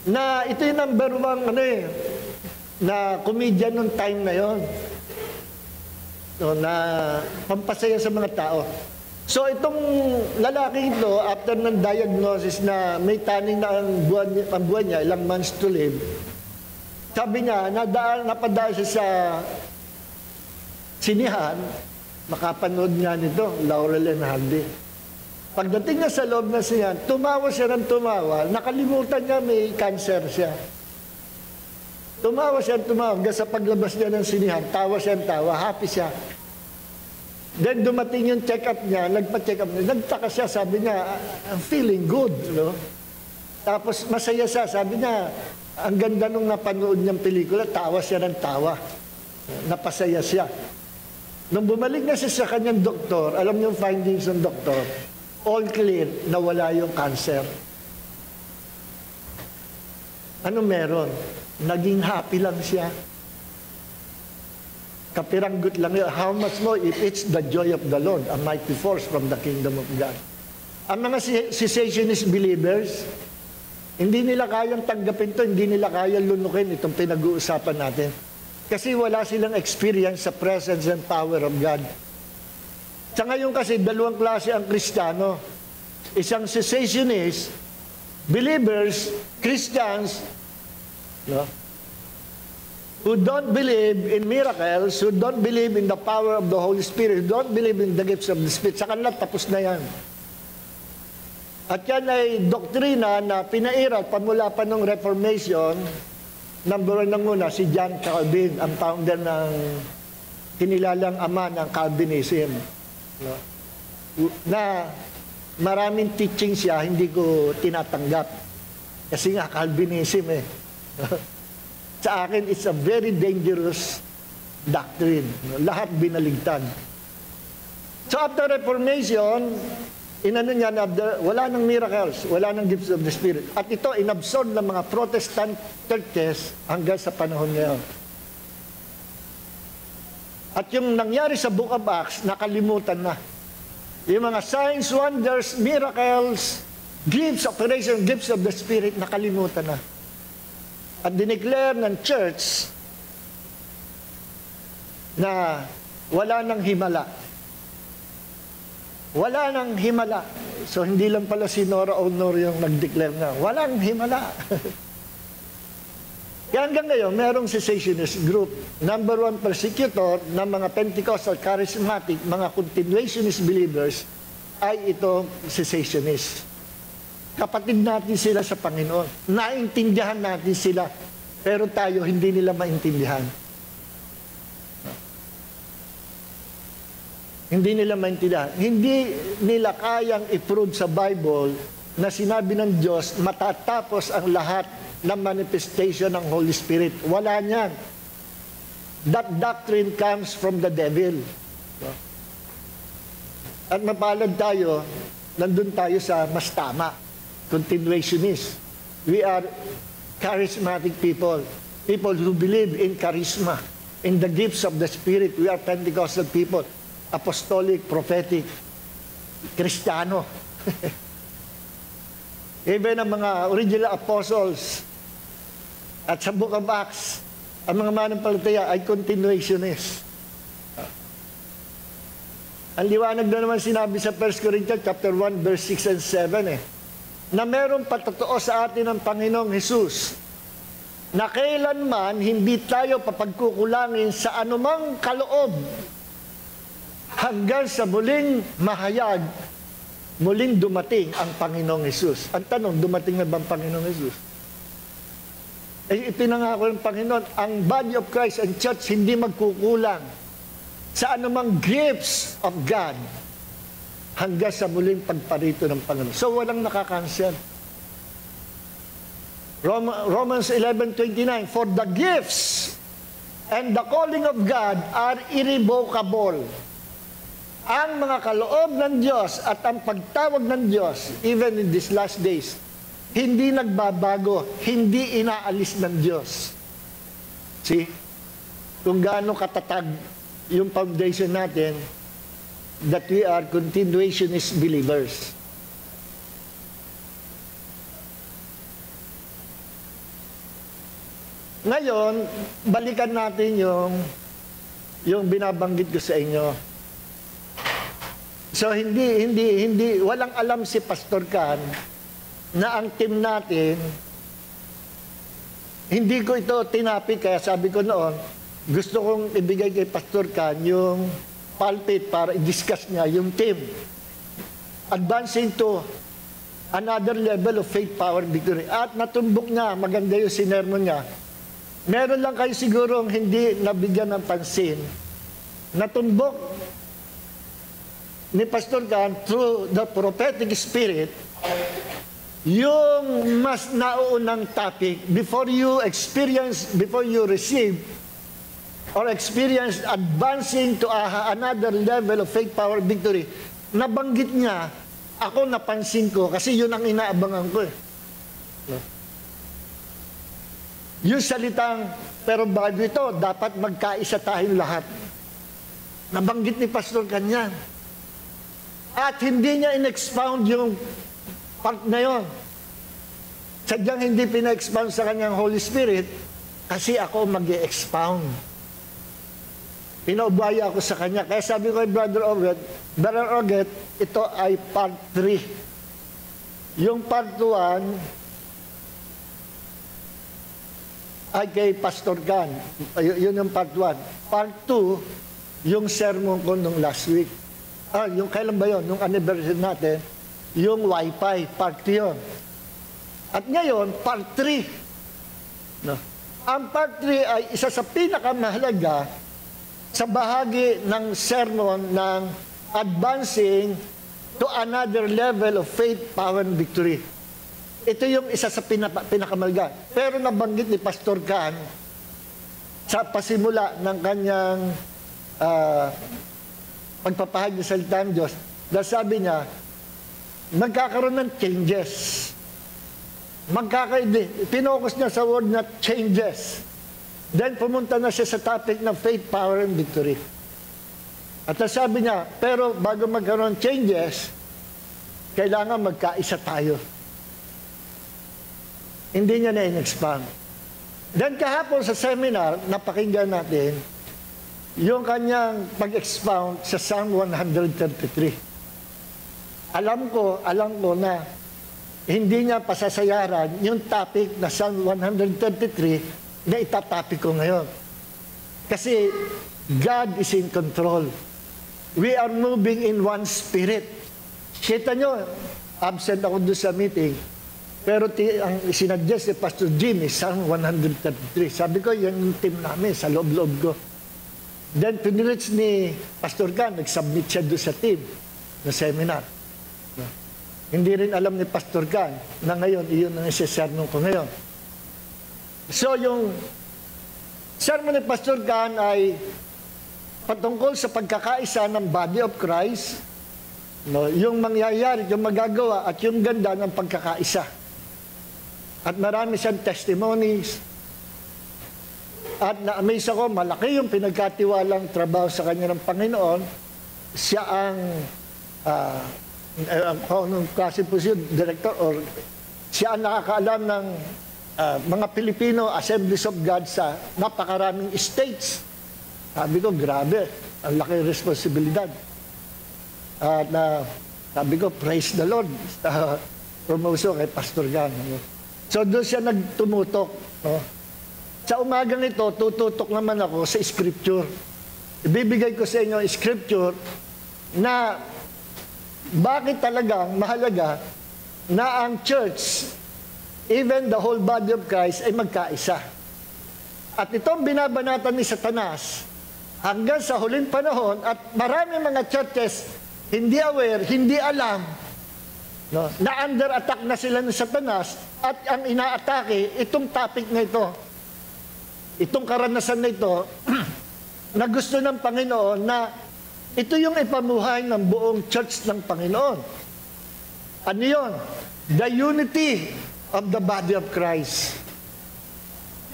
[SPEAKER 3] Na ito yung number one, na comedian nung time na yon, na pampasaya sa mga tao. So itong lalaki ito, after ng diagnosis na may taning na ang buwan niya, ilang months to live, sabi niya, napadaan siya sa sinihan, makapanood nga nito, Laurel and Hardy. Pagdating na sa loob na siya, tumawa siya ng tumawa, nakalimutan niya may cancer siya. Tumawa siya ng tumawa, hanggang sa paglabas niya ng sinihan, tawa siya ng tawa, happy siya. Then dumating yung check-up niya, nagpa-check up niya, nagtaka siya, sabi niya, I'm feeling good. Tapos masaya siya, sabi niya, ang ganda nung napanood niyang pelikula, tawa siya ng tawa. Napasaya siya. Nung bumalik na siya sa kanyang doktor, alam niyo yung findings ng doktor, all clear, nawala yung cancer. Ano meron? Naging happy lang siya. Kapiranggot lang yun. How much more if it's the joy of the Lord, a mighty force from the kingdom of God. Ang mga cessationist believers, hindi nila kayang tanggapin to, hindi nila kayang lunukin itong pinag-uusapan natin. Kasi wala silang experience sa presence and power of God. Sa ngayon kasi, dalawang klase ang Kristiyano. Isang cessationist, believers, Christians, who don't believe in miracles, who don't believe in the power of the Holy Spirit, who don't believe in the gifts of the Spirit. Sa kanila, tapos na yan. At yan ay doktrina na pinairal pamula pa ng Reformation. Number one na muna, si John Calvin, ang founder ng kinilalang ama ng Calvinism. Na maraming teaching siya, hindi ko tinatanggap. Kasi nga, Calvinism Sa akin, it's a very dangerous doctrine. Lahat binaligtad. So after Reformation, niya na wala ng miracles, wala ng gifts of the Spirit. At ito, inabsorb ng mga Protestant churches hanggang sa panahon ngayon. At yung nangyari sa Book of Acts, nakalimutan na. Yung mga signs, wonders, miracles, gifts, operation, gifts of the Spirit, nakalimutan na. At dineclare ng church na wala nang himala. Wala nang himala. So, hindi lang pala si Nora Honor yung nag-declare na, walang himala. Kaya hanggang ngayon, merong cessationist group. Number one persecutor ng mga Pentecostal, charismatic, mga continuationist believers ay itong cessationist. Kapatid natin sila sa Panginoon. Naintindihan natin sila. Pero tayo, hindi nila maintindihan. Hindi nila maintindihan. Hindi nila kayang i-prove sa Bible na sinabi ng Diyos, matatapos ang lahat ng manifestation ng Holy Spirit. Wala niyan. That doctrine comes from the devil. At mapalad tayo, nandun tayo sa mas tama. Continuationist. We are charismatic people. People who believe in charisma, in the gifts of the Spirit. We are Pentecostal people. Apostolic, prophetic, Kristiyano. Even ang mga original apostles at sa Book of Acts, ang mga manampalataya ay continuationist. Ang liwanag na naman sinabi sa 1 Corinthians chapter 1, verse 6 and 7 na meron patotoo sa atin ng Panginoong Hesus na kailanman hindi tayo papagkukulangin sa anumang kaloob hanggang sa muling mahayag, muling dumating ang Panginoong Hesus. Ang tanong, dumating na ba ang Panginoong Hesus? Ipinangako ng Panginoon, ang body of Christ and church hindi magkukulang sa anumang gifts of God hanggang sa muling pagparito ng Panginoon. So, walang nakakansel. Romans 11:29, for the gifts and the calling of God are irrevocable. Ang mga kaloob ng Diyos at ang pagtawag ng Diyos, even in these last days, hindi nagbabago, hindi inaalis ng Diyos. See? Kung gaano katatag yung foundation natin, that we are continuationist believers. Ngayon, balikan natin yung binabanggit ko sa inyo. So, walang alam si Pastor Can na ang team natin, hindi ko ito tinapik, kaya sabi ko noon, gusto kong ibigay kay Pastor Can yung pulpit para i-discuss niya yung team. Advancing to another level of faith, power, victory. At natumbok niya, maganda yung sinermon niya. Meron lang kayo sigurong hindi nabigyan ng pansin. Natumbok ni Pastor Can through the prophetic spirit yung mas nauunang topic before you receive or experience advancing to another level of faith, power, victory. Nabanggit niya, ako napansin ko kasi yun ang inaabangan ko. Yung salitang, pero bago ito, dapat magkaisa tayong lahat. Nabanggit ni Pastor Can yan. At hindi niya in-expound yung part na yun. Sadyang hindi pina-expound sa kanyang Holy Spirit kasi ako mag-i-expound. Pinaubaya ako sa kanya. Kaya sabi ko kay Brother Oget, ito ay part 3. Yung part 1 ay kay Pastor Can. Yun yung part 1. Part 2, yung sermon ko nung last week. Yung kailan ba yun? Nung anniversary natin, yung Wi-Fi, part 2 yun. At ngayon, part 3. No? Ang part 3 ay isa sa pinakamahalaga sa bahagi ng sermon ng advancing to another level of faith, power, and victory. Ito yung isa sa pinakamahalaga. Pero nabanggit ni Pastor Can sa pasimula ng kanyang pagpapahagi sa salita ng Diyos, dahil sabi niya, magkakaroon ng changes. Pinokus niya sa word na changes. Then pumunta na siya sa topic ng faith, power, and victory. At sabi niya, pero bago magkaroon ng changes, kailangan magkaisa tayo. Hindi niya na in-expand. Then kahapon sa seminar, napakinggan natin yung kanyang pag-expound sa Psalm 133. Alam ko na hindi niya pasasayaran yung topic na Psalm 133 na itatopic ko ngayon. Kasi God is in control. We are moving in one spirit. Kita nyo, absent ako doon sa meeting, pero ang sinadjust ni Pastor Jimmy, Psalm 133. Sabi ko, yan yung team namin sa loob-loob ko. Then, pinilits ni Pastor Gan, nag-submit siya doon sa team na seminar. No? Hindi rin alam ni Pastor Gan na ngayon, iyon ang isa-sermon ko ngayon. So, yung sermon ni Pastor Gan ay patungkol sa pagkakaisa ng body of Christ, no? Yung mangyayari, yung magagawa, at yung ganda ng pagkakaisa. At marami siyang testimonies. At na-amaze ako, malaki yung pinagkatiwalang trabaho sa kanya ng Panginoon. Siya ang anong klase po siya, director, or siya ang nakakaalam ng mga Pilipino Assemblies of God sa napakaraming states. Sabi ko, grabe, ang laki responsibilidad. At sabi ko, praise the Lord. Promotion kay Pastor Gan. So doon siya nagtumutok. No? Sa umagang ito, tututok naman ako sa scripture. Ibibigay ko sa inyo scripture na bakit talagang mahalaga na ang church, even the whole body of Christ, ay magkaisa. At itong binabanatan ni Satanas hanggang sa huling panahon, at marami mga churches hindi aware, hindi alam, no, na under attack na sila ng Satanas, at ang inaatake, itong topic na ito, itong karanasan na ito, na gusto ng Panginoon na ito yung ipamuhay ng buong church ng Panginoon. Ano yun? The unity of the body of Christ.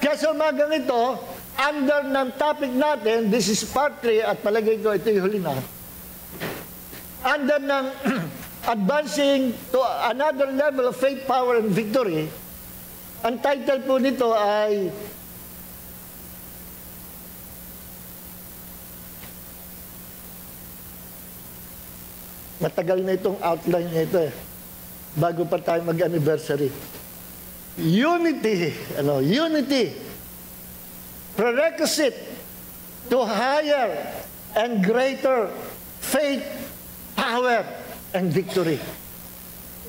[SPEAKER 3] Kaya sa umagang ito, under ng topic natin, this is part 3, at palagay ko ito yung huli na. Under ng advancing to another level of faith, power, and victory, ang title po nito ay matagal na itong outline nito bago pa tayo mag-anniversary. Unity, unity, prerequisite to higher and greater faith, power, and victory.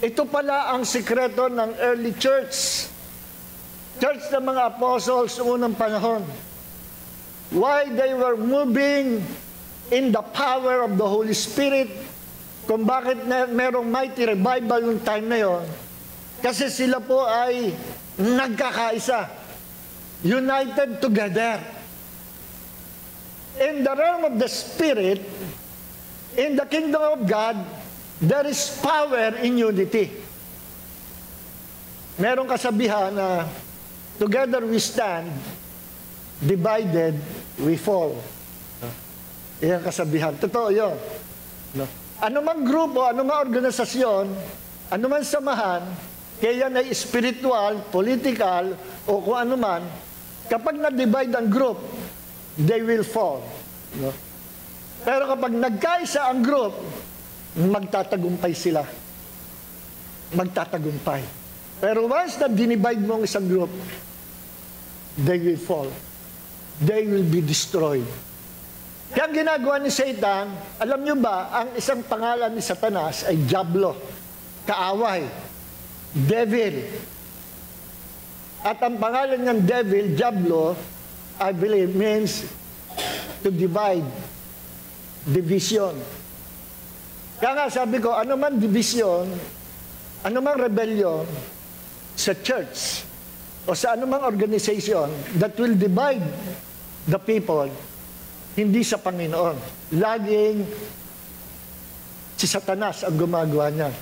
[SPEAKER 3] Ito pala ang sikreto ng early church. Church ng mga apostles noong unang panahon. Why they were moving in the power of the Holy Spirit. Kung bakit merong mighty revival yung time na yon, kasi sila po ay nagkakaisa. United together. In the realm of the Spirit, in the kingdom of God, there is power in unity. Merong kasabihan na together we stand, divided we fall. Iyan kasabihan. Totoo yun. No? Anumang grupo, anumang organisasyon, anumang samahan, kaya yan ay spiritual, political, o kung anuman, kapag na-divide ang group, they will fall. No? Pero kapag nagkaisa ang group, magtatagumpay sila. Magtatagumpay. Pero once na dinivide mo ang isang group, they will fall. They will be destroyed. Kaya ang ginagawa ni Satan, alam nyo ba, ang isang pangalan ni Satanas ay Diablo, kaaway, devil. At ang pangalan ng devil, Diablo, I believe, means to divide, division. Kaya nga sabi ko, ano man division, ano man rebellion sa church o sa anumang organization that will divide the people, hindi sa Panginoon. Laging si Satanas ang gumagawa niya.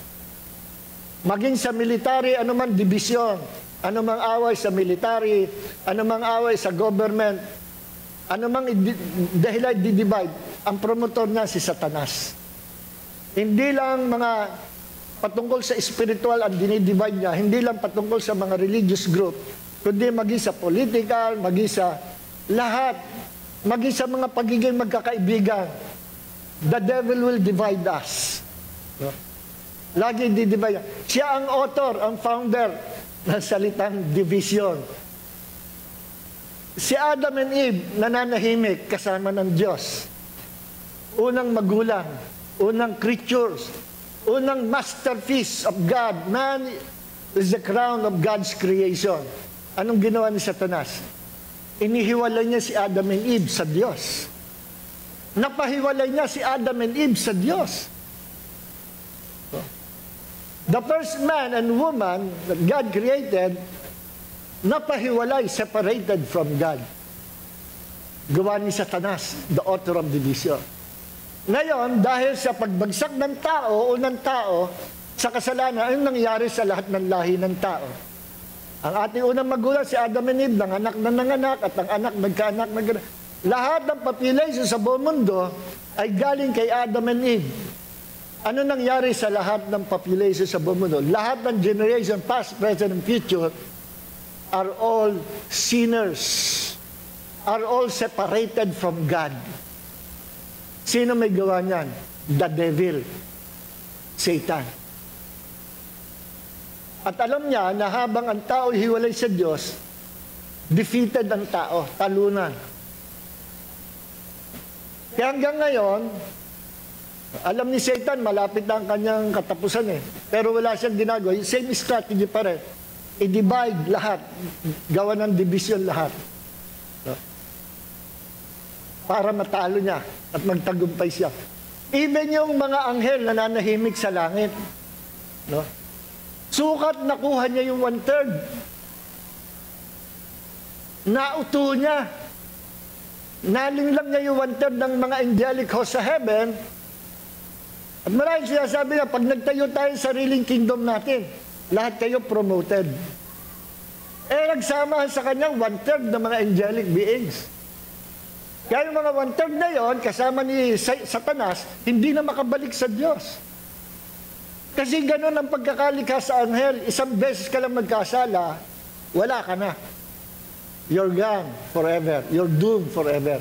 [SPEAKER 3] Maging sa military, anumang division, anumang away sa military, anumang away sa government, anumang dahil ay di-divide, ang promotor niya si Satanas. Hindi lang mga patungkol sa spiritual ang dinidivide niya, hindi lang patungkol sa mga religious group, kundi maging sa political, maging sa lahat, maging sa mga pagiging magkakaibigan. The devil will divide us. Lagi di-divide. Siya ang author, ang founder ng salitang division. Si Adam and Eve, nananahimik kasama ng Diyos. Unang magulang, unang creatures, unang masterpiece of God. Man is the crown of God's creation. Anong ginawa ni Satanas? Inihiwalay niya si Adam and Eve sa Diyos. Napahiwalay niya si Adam and Eve sa Diyos. The first man and woman that God created, napahiwalay, separated from God. Gawa ni Satanas, the author of division. Ngayon, dahil sa pagbagsak ng tao, unang tao, sa kasalanan, ang nangyari sa lahat ng lahi ng tao. Ang ating unang magulang, si Adam and Eve, nanganak na nanganak, at ang anak nagkaanak. Lahat ng population sa buong mundo ay galing kay Adam and Eve. Ano nangyari sa lahat ng population sa buong mundo? Lahat ng generation, past, present, and future, are all sinners, are all separated from God. Sino may gawa niyan? The devil, Satan. At alam niya na habang ang tao hiwalay sa Diyos, defeated ang tao, talunan. Kaya hanggang ngayon, alam ni Satan, malapit na ang kanyang katapusan eh. Pero wala siyang ginagawa. Yung same strategy pa rin. I-divide lahat. Gawa ng division lahat. No? Para matalo niya at magtagumpay siya. Even yung mga anghel na nanahimik sa langit. No? Sukat nakuha niya yung 1/3. Nauto niya. Nalinglang niya yung 1/3 ng mga angelic host sa heaven. At maraming sinasabi niya, pag nagtayo tayo sa sariling kingdom natin, lahat kayo promoted. Nagsamahan sa kanyang 1/3 ng mga angelic beings. Kaya yung mga 1/3 na yon, kasama ni Satanas, hindi na makabalik sa Diyos. Kasi ganun ang pagkakalikha sa anghel. Isang beses ka lang magkasala, wala ka na. You're gone forever. You're doomed forever.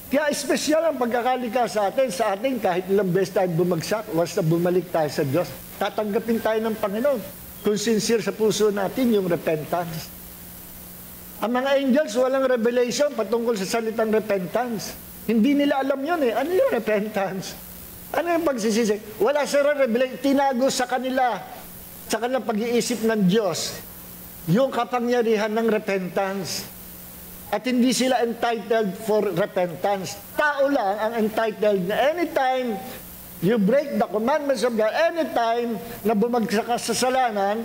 [SPEAKER 3] Kaya espesyal ang pagkakalikha sa atin kahit ilang beses tayo bumagsak, once na bumalik tayo sa Diyos, tatanggapin tayo ng Panginoon. Kung sincere sa puso natin yung repentance. Ang mga angels, walang revelation patungkol sa salitang repentance. Hindi nila alam yun eh. Ano yung repentance? Ano yung pagsisisi? Wala sila revelation. Tinago sa kanila, sa kanilang pag-iisip ng Diyos, yung kapangyarihan ng repentance. At hindi sila entitled for repentance. Tao lang ang entitled na anytime you break the commandments of God, anytime na bumagsak ka sa kasalanan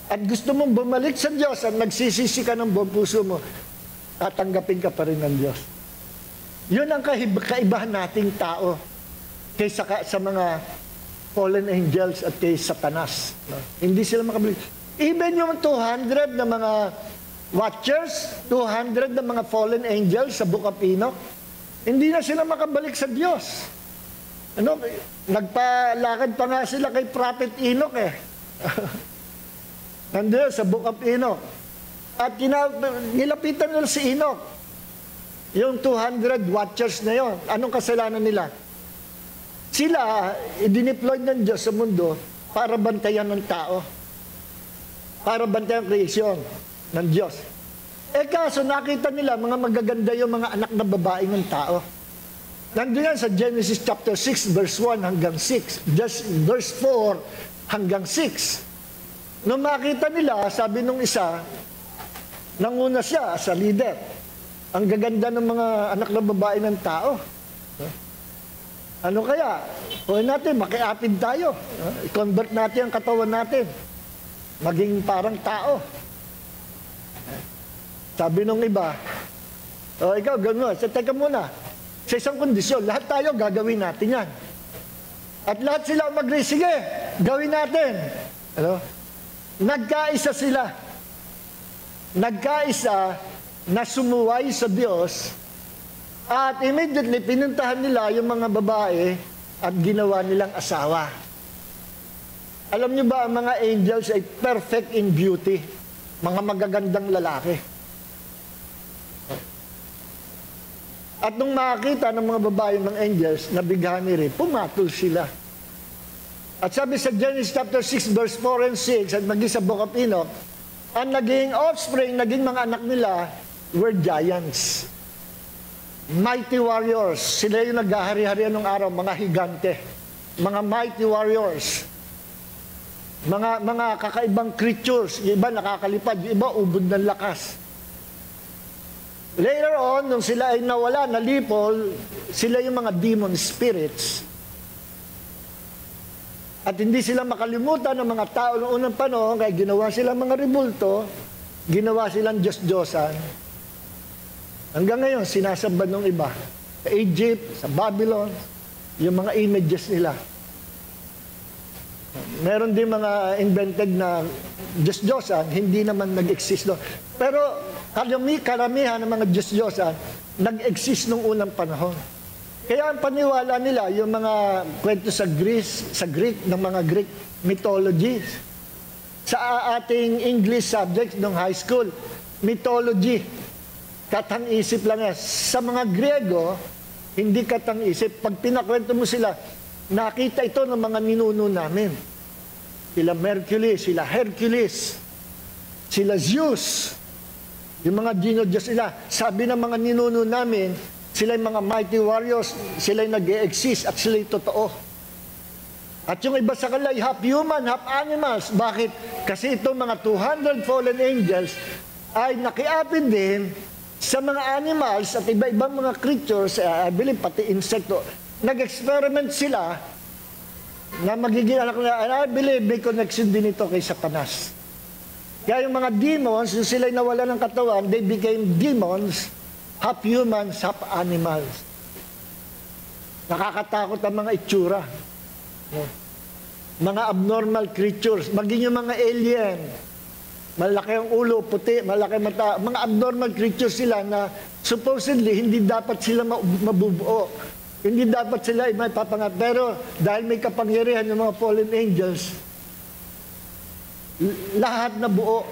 [SPEAKER 3] at gusto mong bumalik sa Diyos at nagsisisi ka ng buong puso mo, tatanggapin ka pa rin ng Diyos. Yun ang kaibahan nating tao kaysa sa mga fallen angels at kay Satanas. No? Hindi sila makabalik. Even yung 200 na mga watchers, 200 na mga fallen angels sa Book of Enoch, hindi na sila makabalik sa Diyos. Ano, nagpalakad pa nga sila kay Prophet Enoch eh. Nandiyan sa Book of Enoch. At nilapitan nila si Enoch. Yung 200 watchers na yon, anong kasalanan nila? Sila, i-deploy ng Diyos sa mundo para bantayan ng tao. Para bantayan ang creation ng Diyos. Kaso nakita nila, mga magaganda yung mga anak na babae ng tao. Nandiyan sa Genesis chapter 6, verse 1 hanggang 6. Just verse 4 hanggang 6. Nung makita nila, sabi nung isa, nanguna siya sa leader. Ang gaganda ng mga anak na babae ng tao. Ano kaya? Huwag natin, makiapid tayo. I-convert natin ang katawan natin. Maging parang tao. Sabi nung iba, ikaw, gano'n. Teka muna. Sa isang kondisyon, lahat tayo gagawin natin yan. At lahat sila mag-agree, sige, gawin natin. Ano? Nagkaisa sila. Nagkaisa na sumuway sa Diyos at immediately pinuntahan nila yung mga babae at ginawa nilang asawa. Alam niyo ba, ang mga angels ay perfect in beauty. Mga magagandang lalaki. At nung makakita ng mga babae ng angels, nabighani rin, pumatol sila. At sabi sa Genesis chapter 6, verse 4 and 6, at maging sa Book of Enoch, ang naging offspring, naging mga anak nila, were giants. Mighty warriors. Sila yung naghahari-harian ng araw, mga higante. Mga mighty warriors. Mga kakaibang creatures. Yung iba nakakalipad, yung iba ubod ng lakas. Later on, nung sila ay nawala, nalipol, sila yung mga demon spirits. At hindi sila makalimutan ng mga tao noong unang panahon, kaya ginawa silang mga rebulto, ginawa silang Diyos-Diyosan. Hanggang ngayon, sinasamba ng iba. Sa Egypt, sa Babylon, yung mga images nila. Meron din mga invented na Diyos-Diyosan, hindi naman nag-exist doon. Pero karamihan ng mga Diyos-Diyosan, nag-exist nung unang panahon. Kaya ang paniwala nila, yung mga kwento sa Greek, ng mga Greek mythologies. Sa ating English subject nung high school, mythology, katang-isip lang yan. Sa mga Griego, hindi katang-isip. Pag pinakwento mo sila, nakita ito ng mga ninuno namin. Sila Mercury, sila Hercules, sila Zeus, yung mga dino-Diyos nila. Sabi ng mga ninuno namin, sila yung mga mighty warriors, sila yung nag-e-exist at sila yung totoo. At yung iba sa kanila, half human, half animals. Bakit? Kasi itong mga 200 fallen angels ay nakiapid din sa mga animals at iba-ibang mga creatures, I believe pati insekto. Nag-experiment sila na magiging anak nila, and I believe may connection din ito kay Satanas. Kaya yung mga demons, yung sila'y nawala ng katawan, they became demons, half humans, half animals. Nakakatakot ang mga itsura. Mga abnormal creatures, maging yung mga alien, malaki ang ulo, puti, malaki mata, mga abnormal creatures sila na supposedly hindi dapat sila mabubuo. Hindi dapat sila may papangat. Pero dahil may kapangyarihan ng mga fallen angels, lahat na buo,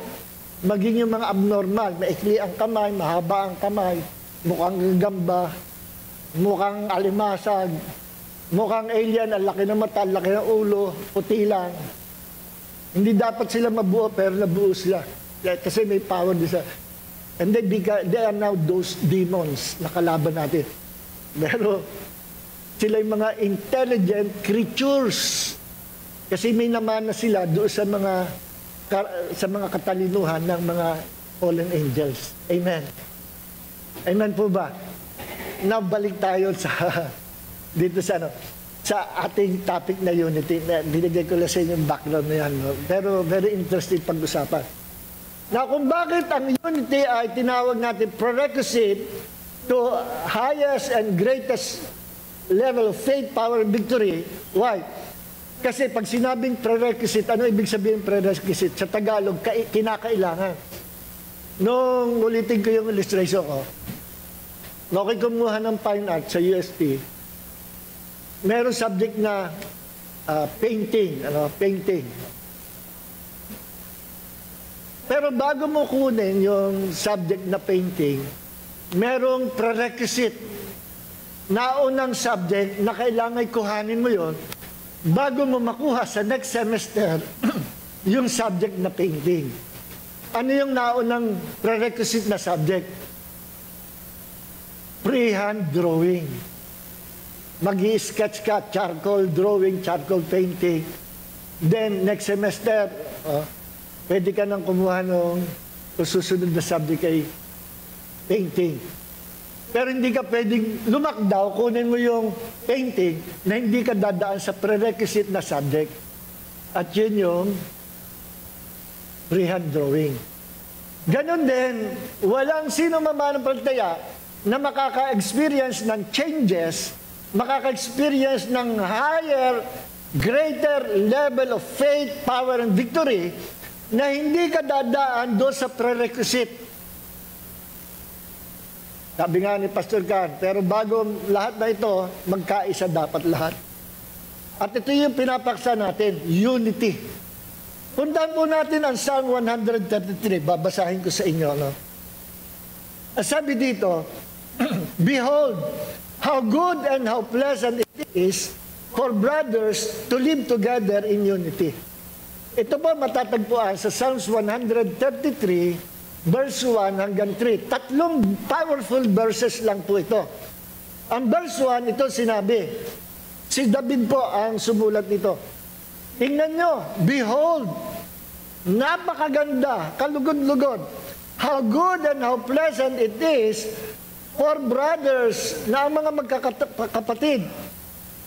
[SPEAKER 3] maging yung mga abnormal, maikli ang kamay, mahaba ang kamay, mukhang gagamba, mukhang alimasag, mukhang alien, ang laki ng mata, ang laki ng ulo, puti lang. Hindi dapat sila mabuo, pero nabuo sila. Kasi may power din sila. And they are now those demons na kalaban natin. Pero sila yung mga intelligent creatures. Kasi may naman na sila doon sa mga katalinuhan ng mga fallen angels. Amen. Amen po ba? Now, balik tayo dito sa ating topic na unity. Binigay ko lang sa inyo yung background na yan. No? Pero very interesting pag-usapan. Now, kung bakit ang unity ay tinawag natin prerequisite to highest and greatest level of faith, power, and victory. Why? Kasi pag sinabing prerequisite, ano ibig sabihin prerequisite? Sa Tagalog, kinakailangan. Nung ulitin ko yung illustration ko, okay, kumuha ng fine art sa UST, meron subject na painting. Pero bago mo kunin yung subject na painting, merong prerequisite. Naunang subject na kailangan kuhanin mo yon bago mo makuha sa next semester yung subject na painting. Ano yung naunang prerequisite na subject? Freehand drawing. Mag-i-sketch ka, charcoal drawing, charcoal painting. Then, next semester, pwede ka nang kumuha ng susunod na subject ay painting. Pero hindi ka pwedeng lumakdaw, kunin mo yung painting na hindi ka dadaan sa prerequisite na subject. At yun yung freehand drawing. Ganon din, walang sino mamanampalataya na makaka-experience ng changes, makaka-experience ng higher, greater level of faith, power, and victory na hindi ka dadaan doon sa prerequisite. Sabi nga ni Pastor Khan, pero bago lahat na ito, magkaisa dapat lahat. At ito yung pinapaksa natin, unity. Puntahan po natin ang Psalm 133, babasahin ko sa inyo. No? Sabi dito, Behold, how good and how pleasant it is for brothers to live together in unity. Ito po matatagpuan sa Psalms 133, verse 1 hanggang 3. Tatlong powerful verses lang po ito. Ang verse 1, ito sinabi, si David po ang sumulat nito. Tingnan nyo, behold, napakaganda, kalugod-lugod. how good and how pleasant it is for brothers na ang mga magkakapatid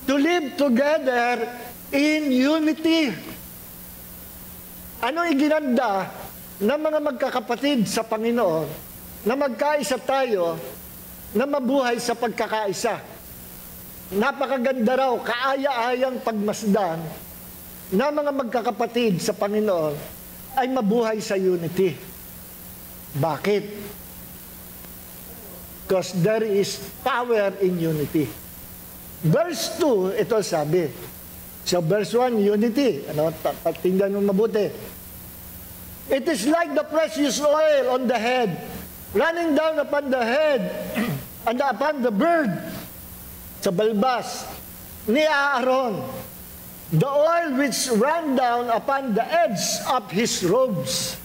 [SPEAKER 3] to live together in unity. Ano iginanda ng mga magkakapatid sa Panginoon na magkaisa tayo na mabuhay sa pagkakaisa? Napakaganda raw, kaaya-ayang pagmasdan na mga magkakapatid sa Panginoon ay mabuhay sa unity. Bakit? Because there is power in unity. Verse 2, ito sabi. So verse 1, unity. Tingnan mo mabuti. It is like the precious oil on the head, running down upon the head and upon the bird, sa balbas ni Aaron, the oil which ran down upon the edge of his robes.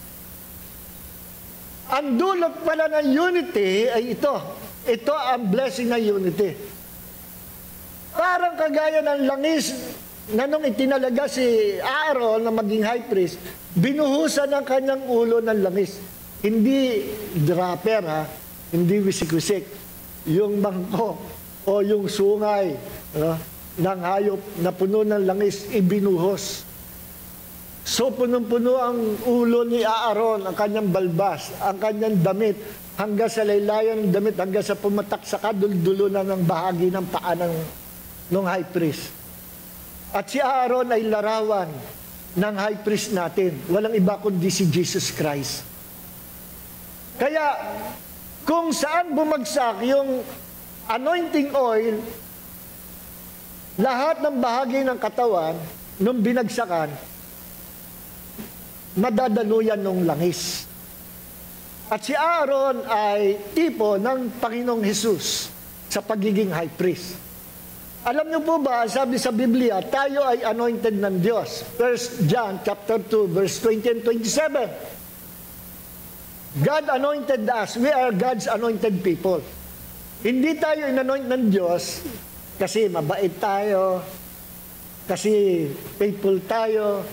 [SPEAKER 3] Ang dulot pala ng unity ay ito. Ito ang blessing ng unity. Parang kagaya ng langis na nung itinalaga si Aaron na maging high priest, binuhusan ng kanyang ulo ng langis. Hindi dropper, ha? Hindi wisik-wisik. Yung bangko o yung sungay ng hayop na puno ng langis, ibinuhos. So punong-puno ang ulo ni Aaron, ang kanyang balbas, ang kanyang damit, hanggang sa laylayan ng damit, hanggang sa pumatak sa kaduldulo-dulo ng bahagi ng paa ng high priest. At si Aaron ay larawan ng high priest natin. Walang iba kundi si Jesus Christ. Kaya, kung saan bumagsak yung anointing oil, lahat ng bahagi ng katawan, nung binagsakan, madadaluyan ng langis. At si Aaron ay tipo ng Panginoong Jesus sa pagiging high priest. Alam niyo po ba, sabi sa Biblia, tayo ay anointed ng Diyos. 1 John chapter 2, verse 20 and 27. God anointed us. We are God's anointed people. Hindi tayo inanoint ng Diyos kasi mabait tayo, kasi faithful tayo,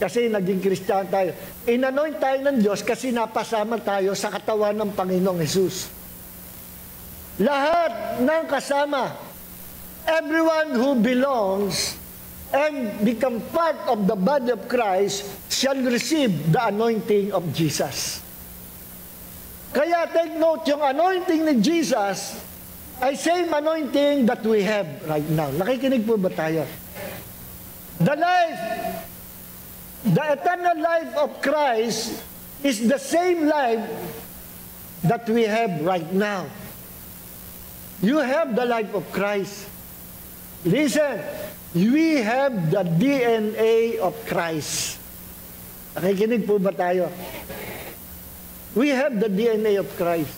[SPEAKER 3] kasi naging Kristiyan tayo. Inanoint tayo ng Diyos kasi napasama tayo sa katawan ng Panginoong Jesus. Lahat ng kasama, everyone who belongs and become part of the body of Christ shall receive the anointing of Jesus. Kaya take note, yung anointing ni Jesus ay same anointing that we have right now. Nakikinig po ba tayo? The eternal life of Christ is the same life that we have right now. You have the life of Christ. Listen, we have the DNA of Christ. Nakikinig po ba tayo? We have the DNA of Christ.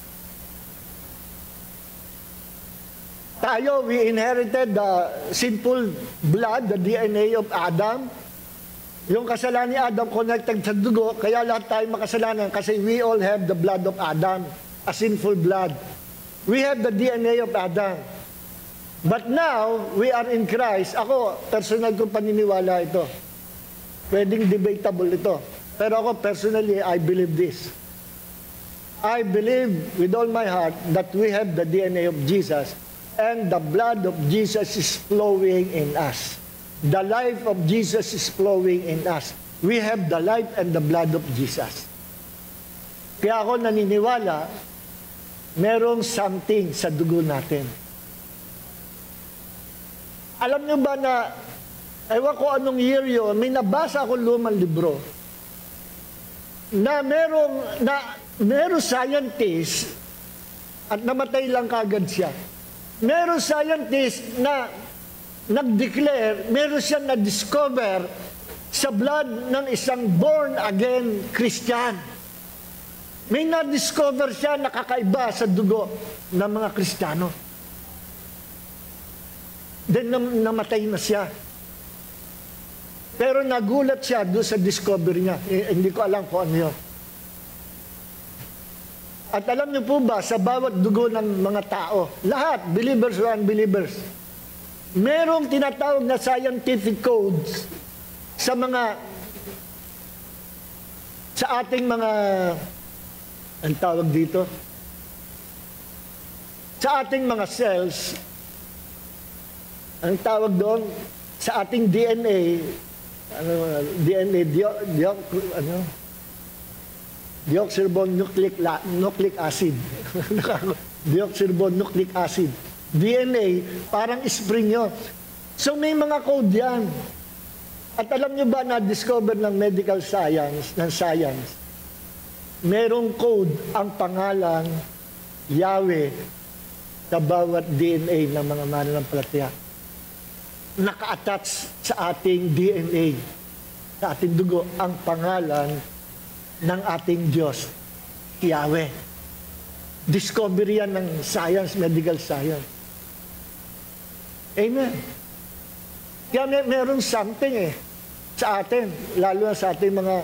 [SPEAKER 3] Tayo, we inherited the sinful blood, the DNA of Adam. Yung kasalanan ni Adam connected sa dugo, kaya lahat tayo makasalanan kasi we all have the blood of Adam, a sinful blood. We have the DNA of Adam. But now, we are in Christ. Ako, personal kong paniniwala ito. Pwedeng debatable ito. Pero ako, personally, I believe this. I believe with all my heart that we have the DNA of Jesus and the blood of Jesus is flowing in us. The life of Jesus is flowing in us. We have the life and the blood of Jesus. Kaya ako naniniwala, merong something sa dugo natin. Alam niyo ba na, ewan ko anong year yun, may nabasa akong lumang libro na merong scientist at namatay lang kagad siya. Merong scientist na nag-declare, meron siyang na-discover sa blood ng isang born-again Christian. May na-discover siya na kakaiba sa dugo ng mga Kristiyano. Then namatay na siya. Pero nagulat siya doon sa discovery niya. Hindi ko alam kung ano yun. At alam niyo po ba, sa bawat dugo ng mga tao, lahat, believers or unbelievers, merong tinatawag na scientific codes sa ating mga ang tawag dito, sa ating mga cells, ang tawag doon, sa ating DNA, deoxyribonucleic acid. Deoxyribonucleic acid. DNA, parang spring yun. So may mga code yan. At alam nyo ba na discover ng medical science, merong code ang pangalan Yahweh sa bawat DNA ng mga mananampalataya. Naka-attach sa ating DNA, sa ating dugo, ang pangalan ng ating Diyos, Yahweh. Discovery yan ng science, medical science. Amen. Kaya meron something sa atin, lalo na sa ating mga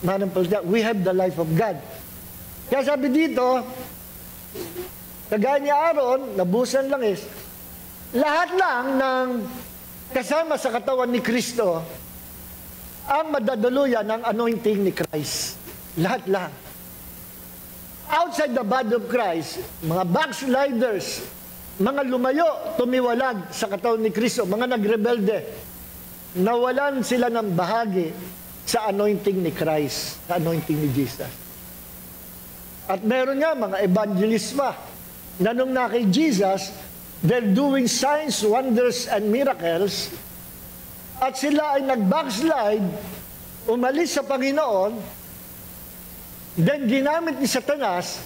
[SPEAKER 3] mananampalataya. We have the life of God. Kaya sabi dito, kagaya ni Aaron, nabusan langis, lahat lang ng kasama sa katawan ni Kristo ang madadaluyan ng anointing ni Christ. Lahat lang. Outside the body of Christ, mga backsliders, mga lumayo, tumiwalag sa katawan ni Kristo, mga nagrebelde, nawalan sila ng bahagi sa anointing ni Christ, sa anointing ni Jesus. At meron nga mga evangelist pa, na nung na kay Jesus, they're doing signs, wonders, and miracles, at sila ay nag-backslide, umalis sa Panginoon, then ginamit ni Satanas,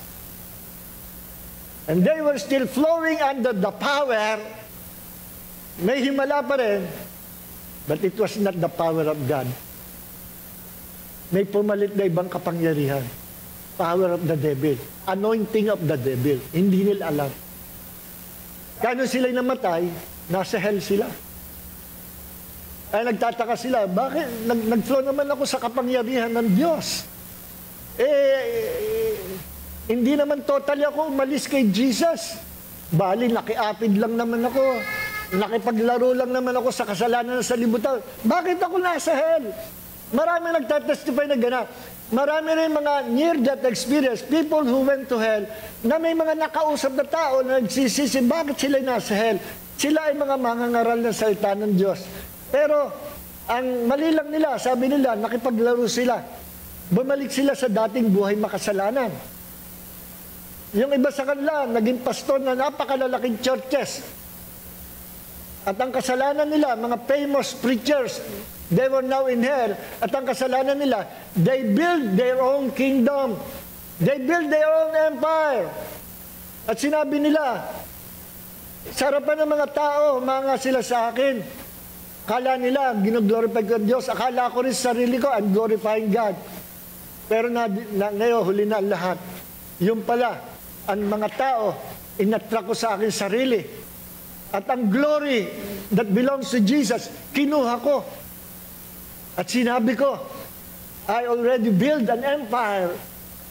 [SPEAKER 3] and they were still flowing under the power, may himala pa rin, but it was not the power of God. May pumalit na ibang kapangyarihan. Power of the devil. Anointing of the devil. Hindi nila alam. Kano sila'y namatay, nasa hell sila. Ay nagtataka sila, bakit? Nag-flow naman ako sa kapangyarihan ng Diyos. Hindi naman totally ako umalis kay Jesus. Bali, nakiapid lang naman ako. Nakipaglaro lang naman ako sa kasalanan sa libutan. Bakit ako nasa hell? Marami nagtatestify na gana. Marami rin mga near-death experience, people who went to hell, na may mga nakausap na tao na nagsisisi, bakit sila nasa hell? Sila ay mga mangangaral ng salita ng Diyos. Pero, ang mali lang nila, sabi nila, nakipaglaro sila. Bumalik sila sa dating buhay makasalanan. Yung iba sa kanila, naging pastor na napakalalaking churches. At ang kasalanan nila, mga famous preachers, they were now in hell. At ang kasalanan nila, they build their own kingdom. They build their own empire. At sinabi nila, sa harapan ng mga tao, mga sila sa akin. Kala nila, ginoglorify ko ang Diyos. Akala ko rin sa sarili ko, I'm glorifying God. Pero ngayon, huli na ang lahat. Yung pala, ang mga tao, inattract ko sa akin sarili. At ang glory that belongs to Jesus, kinuha ko. At sinabi ko, I already built an empire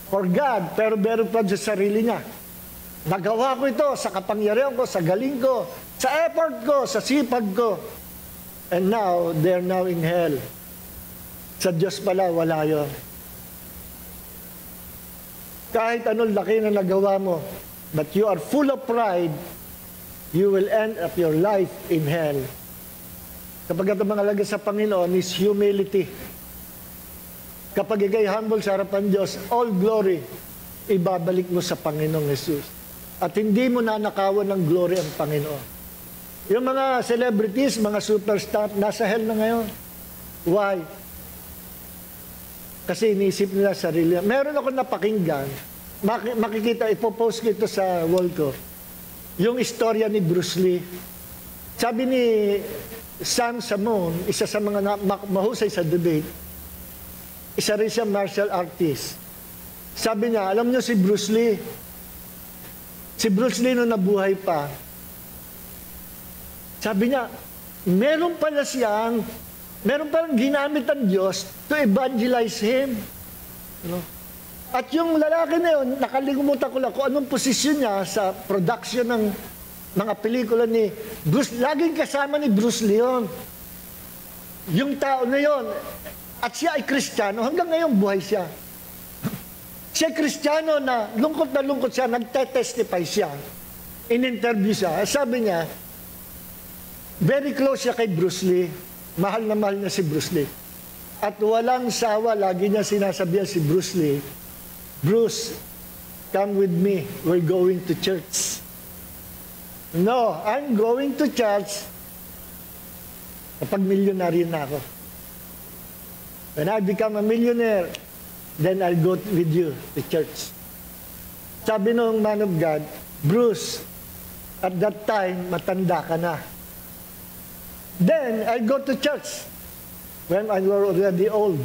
[SPEAKER 3] for God, pero meron pa sa sarili niya. Nagawa ko ito sa kapangyarihan ko, sa galing ko, sa effort ko, sa sipag ko. And now, they're now in hell. Sa Diyos pala, wala yun. Kahit anong laki na nagawa mo, but you are full of pride, you will end up your life in hell. Kapag ito mga lagay sa Panginoon is humility. Kapag ikay humble sa harapan Diyos, all glory, ibabalik mo sa Panginoong Jesus. At hindi mo nanakawan ng glory ang Panginoon. Yung mga celebrities, mga superstar, nasa hell na ngayon. Why? Kasi iniisip nila sarili. Meron ako napakinggan, makikita, ipopost ko ito sa wall ko. Yung istorya ni Bruce Lee. Sabi ni Sam Samon, isa sa mga mahusay sa debate, isa rin siya martial artist. Sabi niya, alam niyo si Bruce Lee nung nabuhay pa, sabi niya, meron palang ginamit ang Diyos to evangelize him. You know? At yung lalaki na yun, nakalimutan ko lang kung anong posisyon niya sa production ng mga pelikula ni Bruce. Laging kasama ni Bruce Lee yun. Yung tao na yun. At siya ay Kristiyano. Hanggang ngayon buhay siya. Siya Kristiyano na lungkot siya, nagte-testify siya. In-interview siya, sabi niya, very close siya kay Bruce Lee. Mahal na mahal niya si Bruce Lee. At walang sawa, lagi niya sinasabihan si Bruce Lee, Bruce, come with me, we're going to church. No, I'm going to church kapag milyonaryo na ako. When I become a millionaire, then I'll go with you to church. Sabi nung man of God, Bruce, at that time, matanda ka na. Then, I'll go to church when I were already old.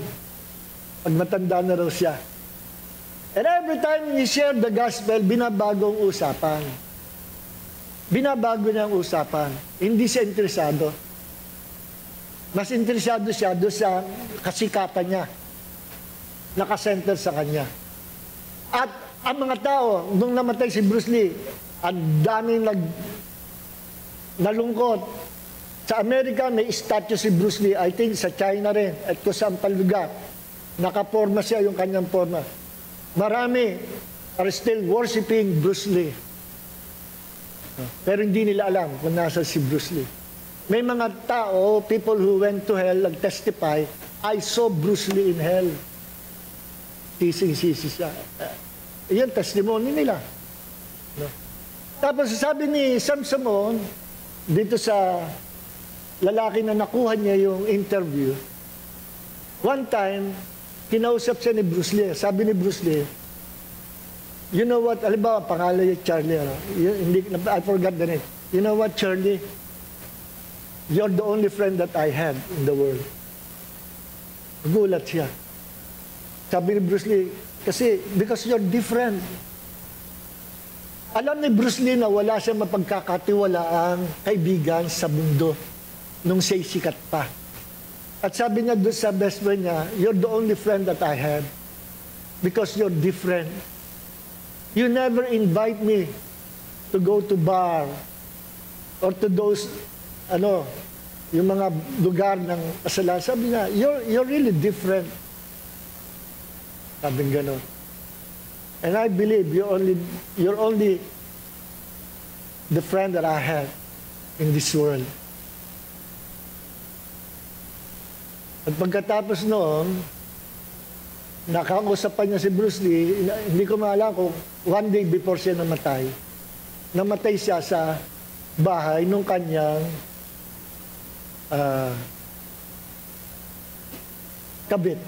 [SPEAKER 3] Pag matanda na raw siya. And every time he shared the gospel, binabago ang usapan. Binabago niya ang usapan. Hindi siya interesado. Mas interesado siya doon sa kasikatan niya. Nakasenter sa kanya. At ang mga tao, nung namatay si Bruce Lee, ang daming nalungkot. Sa Amerika, may statue si Bruce Lee. I think sa China rin. At kung saan pa lugar. Nakaporma siya yung kanyang forma. Marami are still worshiping Bruce Lee. Pero hindi nila alam kung nasa si Bruce Lee. May mga tao, people who went to hell, nag-testify, I saw Bruce Lee in hell. Tising-sisi siya. Yan, testimony nila. No? Tapos sabi ni Samson, dito sa lalaki na nakuha niya yung interview, one time, kinausap siya ni Bruce Lee. Sabi ni Bruce Lee, you know what, halimbawa, pangalan niya Charlie, I forgot the name. You know what, Charlie? You're the only friend that I had in the world. Gulat siya. Sabi ni Bruce Lee, kasi, because you're different. Alam ni Bruce Lee na wala siyang mapagkakatiwalaang kaibigan sa mundo nung siya'y sikat pa. At sabi niya doon sa best friend niya, you're the only friend that I have because you're different. You never invite me to go to bar or to those, yung mga lugar ng kasalanan. Sabi niya, you're really different. Sabi gano'n. And I believe you're only the friend that I have in this world. At pagkatapos noon, nakausap pa niya si Bruce Lee, hindi ko maalam kung one day before siya namatay siya sa bahay nung kanyang kabit.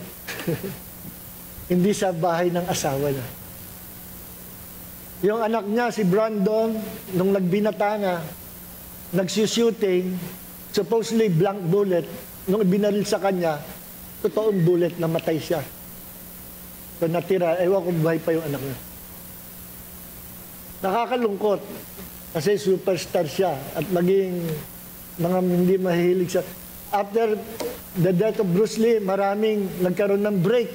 [SPEAKER 3] Hindi sa bahay ng asawa niya. Yung anak niya, si Brandon, nung nagbinata nga, nagsushooting, supposedly blank bullet, nung ibinaril sa kanya, totoong bullet, namatay siya. So natira, ewan kung buhay pa yung anak niya. Nakakalungkot, kasi superstar siya, at maging mga hindi mahilig siya. After the death of Bruce Lee, maraming nagkaroon ng break.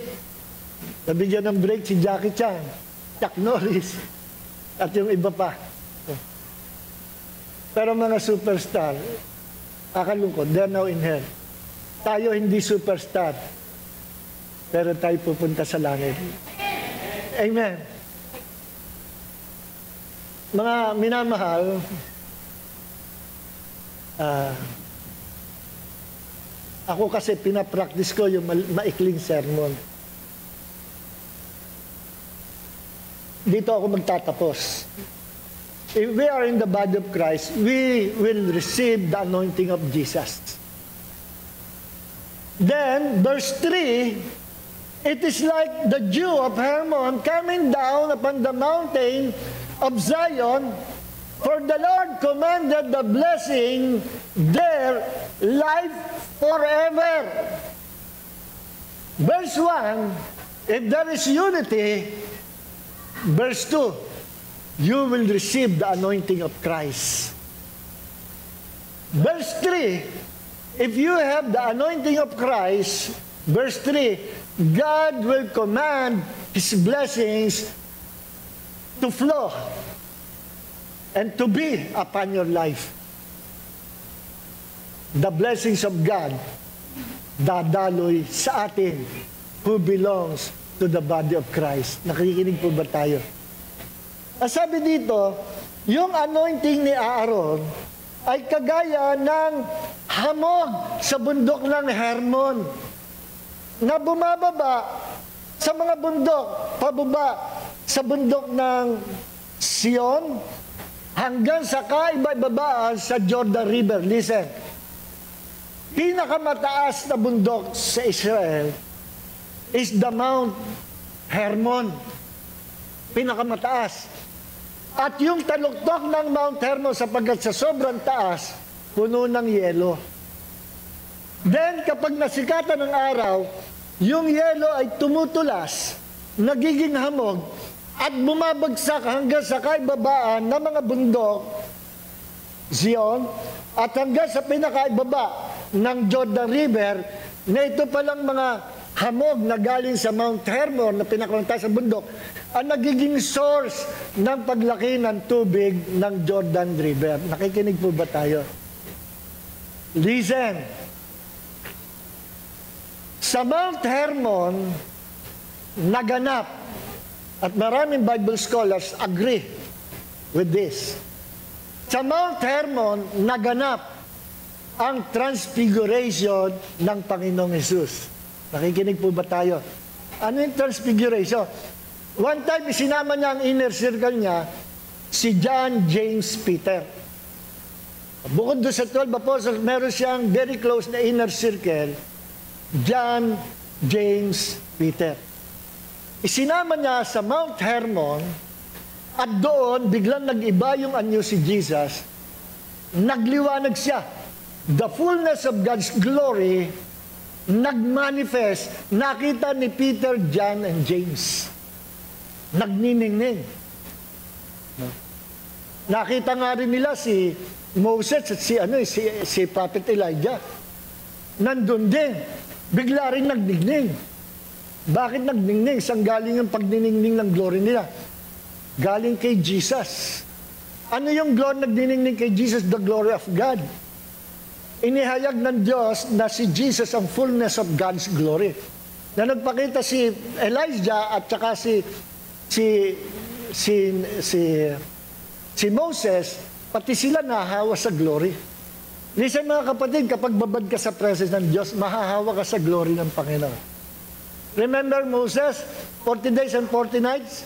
[SPEAKER 3] Nabigyan ng break si Jackie Chan, Chuck Norris, at yung iba pa. Pero mga superstar, kakalungkot, they're now in hell. Tayo hindi superstar, pero tayo pupunta sa langit. Amen. Mga minamahal, ako kasi pinapractice ko yung maikling sermon. Dito ako magtatapos. If we are in the body of Christ, we will receive the anointing of Jesus. Then, verse 3, it is like the dew of Hermon coming down upon the mountain of Zion, for the Lord commanded the blessing there, life forever. Verse 1, if there is unity, verse 2, you will receive the anointing of Christ. Verse 3, if you have the anointing of Christ, verse 3, God will command His blessings to flow and to be upon your life. The blessings of God dadaloy sa atin who belongs to the body of Christ. Nakikinig po ba tayo? Sabi dito, yung anointing ni Aaron ay kagaya ng hamog sa bundok ng Hermon na bumababa sa mga bundok, pababa sa bundok ng Sion hanggang sa kaiba-ibabaan sa Jordan River. Listen, pinakamataas na bundok sa Israel is the Mount Hermon. Pinakamataas. At yung taluktok ng Mount Hermon sapagkat sa sobrang taas, puno ng yelo. Then kapag nasikatan ng araw, yung yelo ay tumutulas, nagiging hamog, at bumabagsak hanggang sa kaibabaan ng mga bundok, Zion, at hanggang sa pinakaibaba ng Jordan River, na ito palang mga hamog na galing sa Mount Hermon na pinakamataas sa bundok, ang nagiging source ng paglaki ng tubig ng Jordan River. Nakikinig po ba tayo? Listen. Sa Mount Hermon, naganap, at maraming Bible scholars agree with this. Sa Mount Hermon, naganap ang transfiguration ng Panginoong Hesus. Nakikinig po ba tayo? Ano yung transfiguration? One time, isinama niya ang inner circle niya, si John, James, Peter. Bukod doon sa 12 apostles, meron siyang very close na inner circle, John, James, Peter. Isinama niya sa Mount Hermon, at doon, biglang nag-iba yung anyo si Jesus, nagliwanag siya. The fullness of God's glory nagmanifest, nakita ni Peter, John, and James. Nagniningning. Nakita nga rin nila si Moses at si Prophet Elijah. Nandun din. Bigla rin nagniningning. Bakit nagniningning? Saan galing yung pagniningning ng glory nila? Galing kay Jesus. Ano yung glory nagniningning kay Jesus? The glory of God. Inihayag ng Diyos na si Jesus ang fullness of God's glory. Na nagpakita si Elijah at saka si Moses, pati sila nahahawa sa glory. Listen mga kapatid, kapag babad ka sa presence ng Diyos, mahahawa ka sa glory ng Panginoon. Remember Moses, 40 days and 40 nights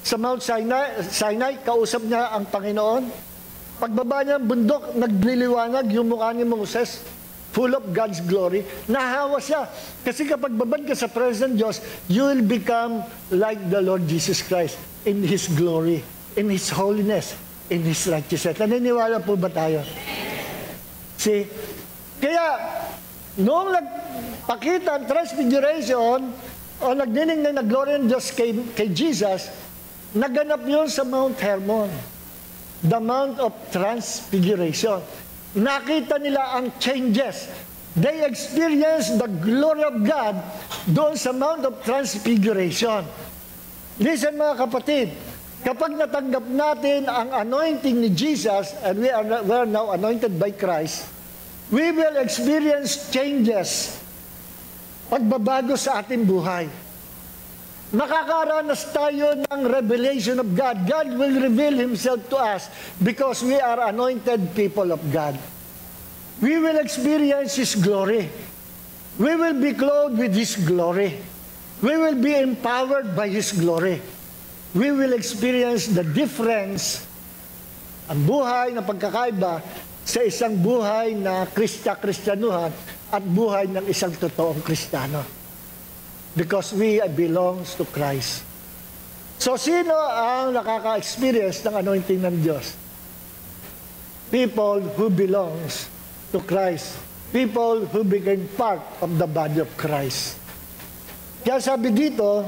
[SPEAKER 3] sa Mount Sinai, kausap niya ang Panginoon. Pagbaba niya ang bundok, nagliliwanag yung mukha ni Moses, full of God's glory. Nahawa siya. Kasi kapag babad ka sa presence ng Diyos, you will become like the Lord Jesus Christ in His glory, in His holiness, in His righteousness. Naniniwala po ba tayo? See? Kaya, noong nagpakita ang transfiguration, o nagdinig na glory ng Diyos kay Jesus, naganap yun sa Mount Hermon. The Mount of Transfiguration. Nakita nila ang changes. They experienced the glory of God doon sa Mount of Transfiguration. Listen mga kapatid, kapag natanggap natin ang anointing ni Jesus, and we are now anointed by Christ, we will experience changes, pagbabago sa ating buhay. Makakaranas tayo ng revelation of God. God will reveal Himself to us because we are anointed people of God. We will experience His glory. We will be clothed with His glory. We will be empowered by His glory. We will experience the difference, ang buhay na pagkakaiba sa isang buhay na Kristyanuhan at buhay ng isang totoong Kristiyano. Because we belongs to Christ. So, sino ang nakaka-experience ng anointing ng Diyos? People who belongs to Christ. People who became part of the body of Christ. Kaya sabi dito,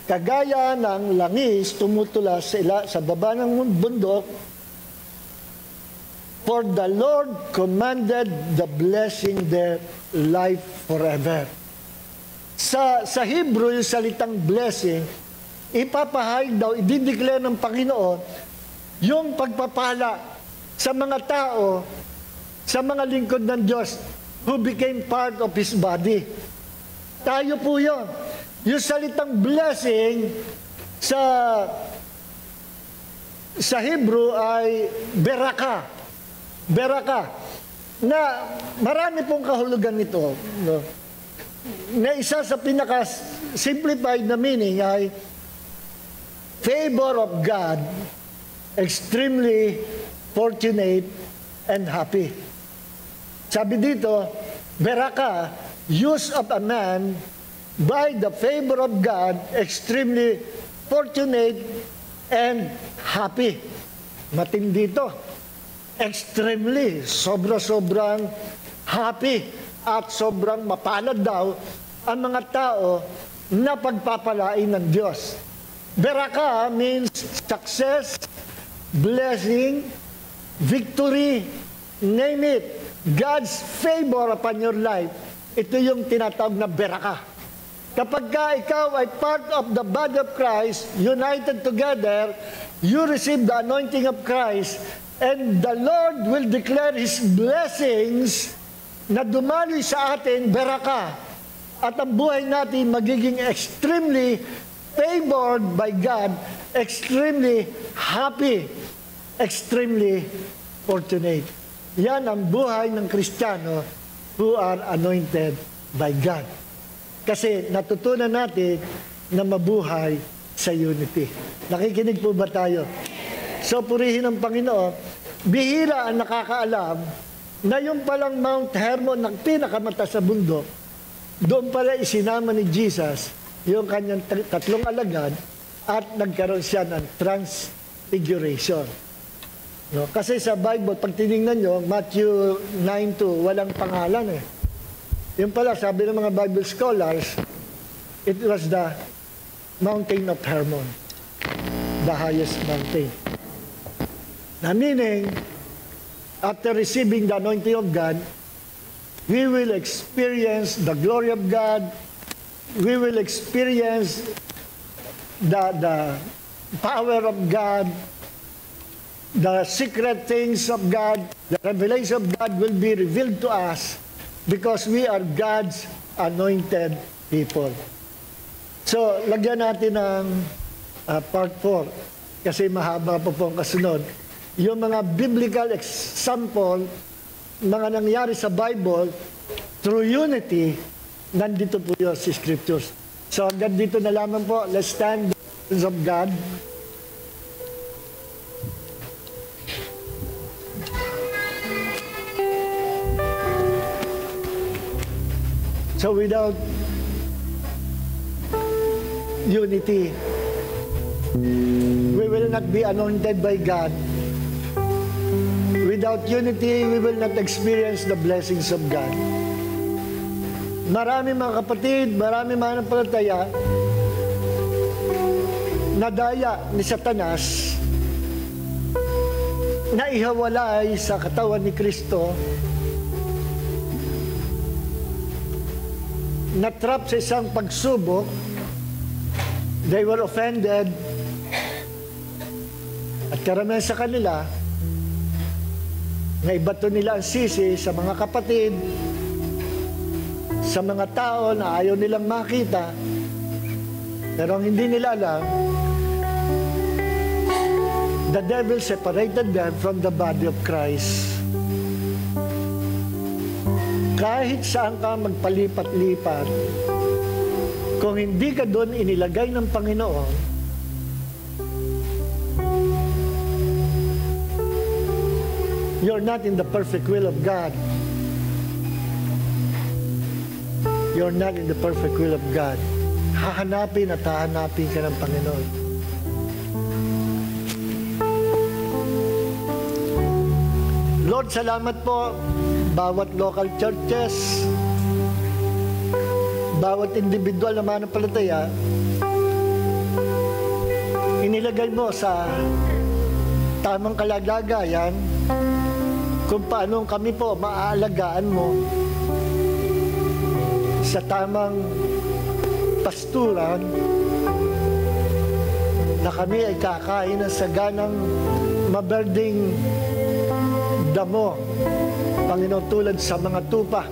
[SPEAKER 3] kagaya ng langis tumutulas sa baba ng bundok, for the Lord commanded the blessing their life forever. Sa Hebrew, yung salitang blessing, ipapahayag daw, idideclare ng Panginoon yung pagpapala sa mga tao, sa mga lingkod ng Diyos who became part of His body. Tayo po yun. Yung salitang blessing sa Hebrew ay beraka. Beraka. Na marami pong kahulugan nito. No? Na isa sa pinaka-simplified na meaning ay favor of God, extremely fortunate and happy. Sabi dito, beraka, use of a man by the favor of God, extremely fortunate and happy. Matindi ito. Extremely, sobra-sobrang happy at sobrang mapalad daw ang mga tao na pagpapalain ng Diyos. Beraka means success, blessing, victory, name it. God's favor upon your life. Ito yung tinatawag na beraka. Kapag ikaw ay part of the body of Christ, united together, you receive the anointing of Christ, and the Lord will declare His blessings na dumaloy sa atin, beraka. At ang buhay natin magiging extremely favored by God, extremely happy, extremely fortunate. Yan ang buhay ng Kristiyano who are anointed by God. Kasi natutunan natin na mabuhay sa unity. Nakikinig po ba tayo? So purihin ang Panginoon. Bihira ang nakakaalam na yung palang Mount Hermon ng pinakamataas sa bundok, doon pala isinama ni Jesus yung kanyang tatlong alagad at nagkaroon siya ng transfiguration. No? Kasi sa Bible, pag tinignan nyo, Matthew 9:2, walang pangalan eh. Yung pala, sabi ng mga Bible scholars, it was the mountain of Hermon, the highest mountain. Na meaning, after receiving the anointing of God, we will experience the glory of God, we will experience the power of God, the secret things of God, the revelation of God will be revealed to us because we are God's anointed people. So, lagyan natin ng part 4 kasi mahaba po ang kasunod. Yung mga biblical example, mga nangyari sa Bible, through unity, nandito po yun sa Scriptures. So, hanggang dito na lamang po. Let's stand in the presence of God. So without unity, we will not be anointed by God. Without unity, we will not experience the blessings of God. Marami mga kapatid, marami mga napalataya, nadaya ni Satanas na ihawalay sa katawan ni Kristo, na-trap sa isang pagsubok, they were offended, at karamihan sa kanila, na ibato nila ang sisi sa mga kapatid, sa mga tao na ayaw nilang makita, pero ang hindi nila alam, the devil separated them from the body of Christ. Kahit saan ka magpalipat-lipat, kung hindi ka doon inilagay ng Panginoon, you're not in the perfect will of God. You're not in the perfect will of God. Hahanapin at hahanapin ka ng Panginoon. Lord, salamat po. Bawat local churches, bawat individual na manampalataya, inilagay mo sa tamang kalagayan kung paano kami po maaalagaan mo sa tamang pasturan na kami ay kakain ng saganang maberding damo, Panginoon, tulad sa mga tupa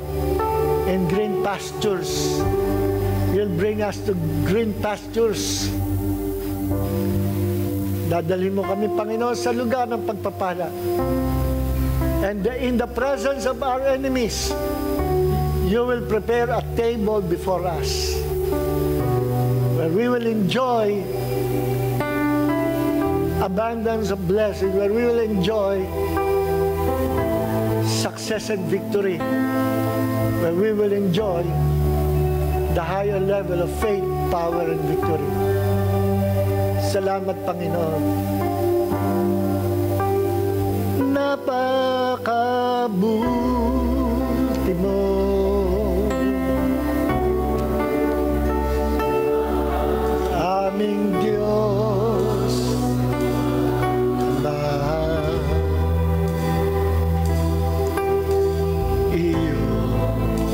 [SPEAKER 3] and green pastures. You'll bring us to green pastures. Dadalhin mo kami, Panginoon, sa lugar ng pagpapala. And in the presence of our enemies, you will prepare a table before us, where we will enjoy abundance of blessing, where we will enjoy success and victory, where we will enjoy the higher level of faith, power, and victory. Salamat, Panginoon. Napakabuti mo. Aming Diyos, Ama, iyong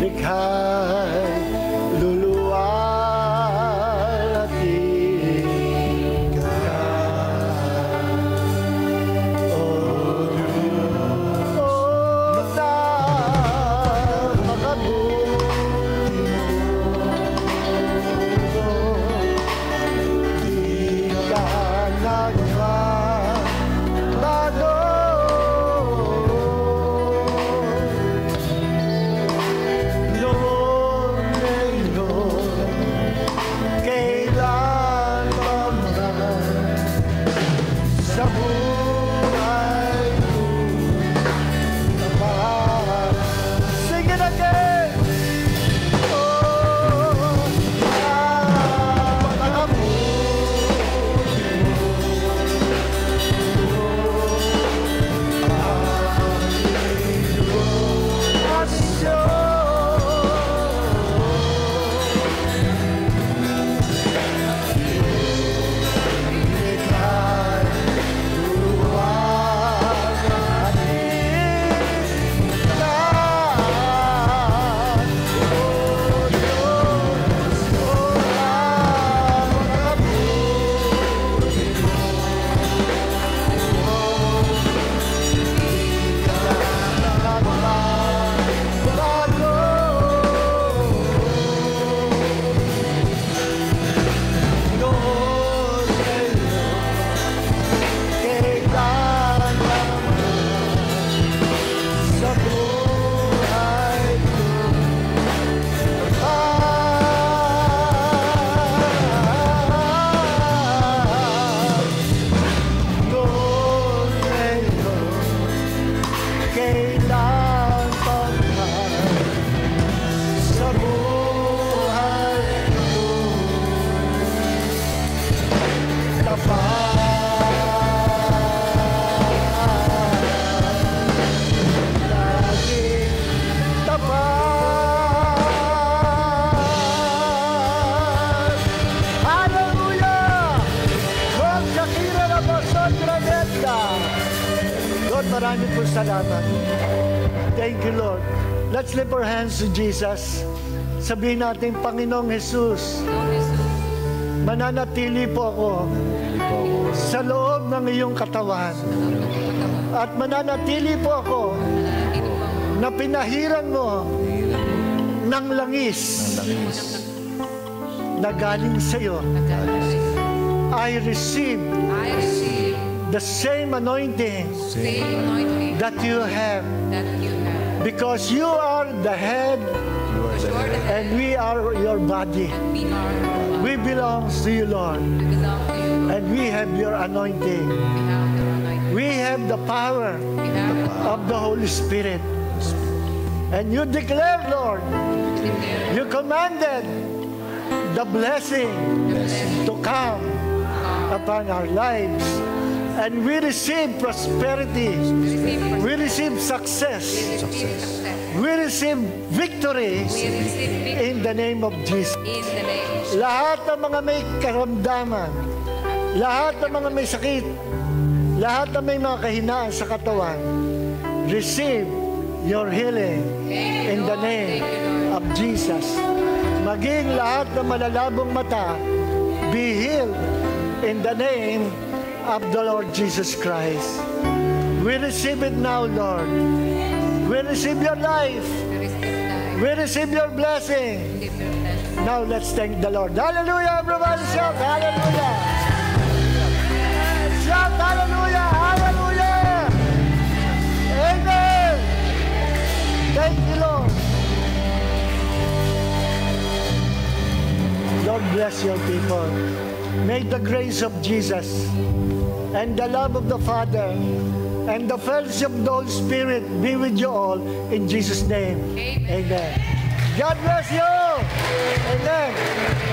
[SPEAKER 3] likha'y luluwalhati ka. O Diyos, o napakabuti mo. Di ka nagbabago. Noon ngayon, kailan pa man sa buhay ko naman. Sing it again! Oh, napakabuti Lord, marami po salamat. Thank you, Lord. Let's lift our hands to Jesus. Sabihin natin, Panginoong Jesus, mananatili po ako sa loob ng iyong katawan. At mananatili po ako na pinahiran mo ng langis na galing sa iyo. I receive the same anointing that you have, because you are the head and we are your body. We belong to you, Lord, and we have your anointing. We have the power of the Holy Spirit. And you declare, Lord, you commanded the blessing to come upon our lives. And we receive prosperity. We receive success. We receive victory in the name of Jesus. Lahat ng mga may karamdaman, lahat ng mga may sakit, lahat ng may mga kahinaan sa katawan, receive your healing in the name of Jesus. Maging lahat ng malalabong mata, be healed in the name of the Lord Jesus Christ. We receive it now, Lord. We receive your life. We receive your blessing. Now let's thank the Lord. Hallelujah, everybody shout hallelujah. Shout hallelujah, hallelujah. Amen. Thank you, Lord. Lord bless your people. May the grace of Jesus and the love of the Father and the fellowship of the Holy Spirit be with you all in Jesus' name. Amen. God bless you. Amen.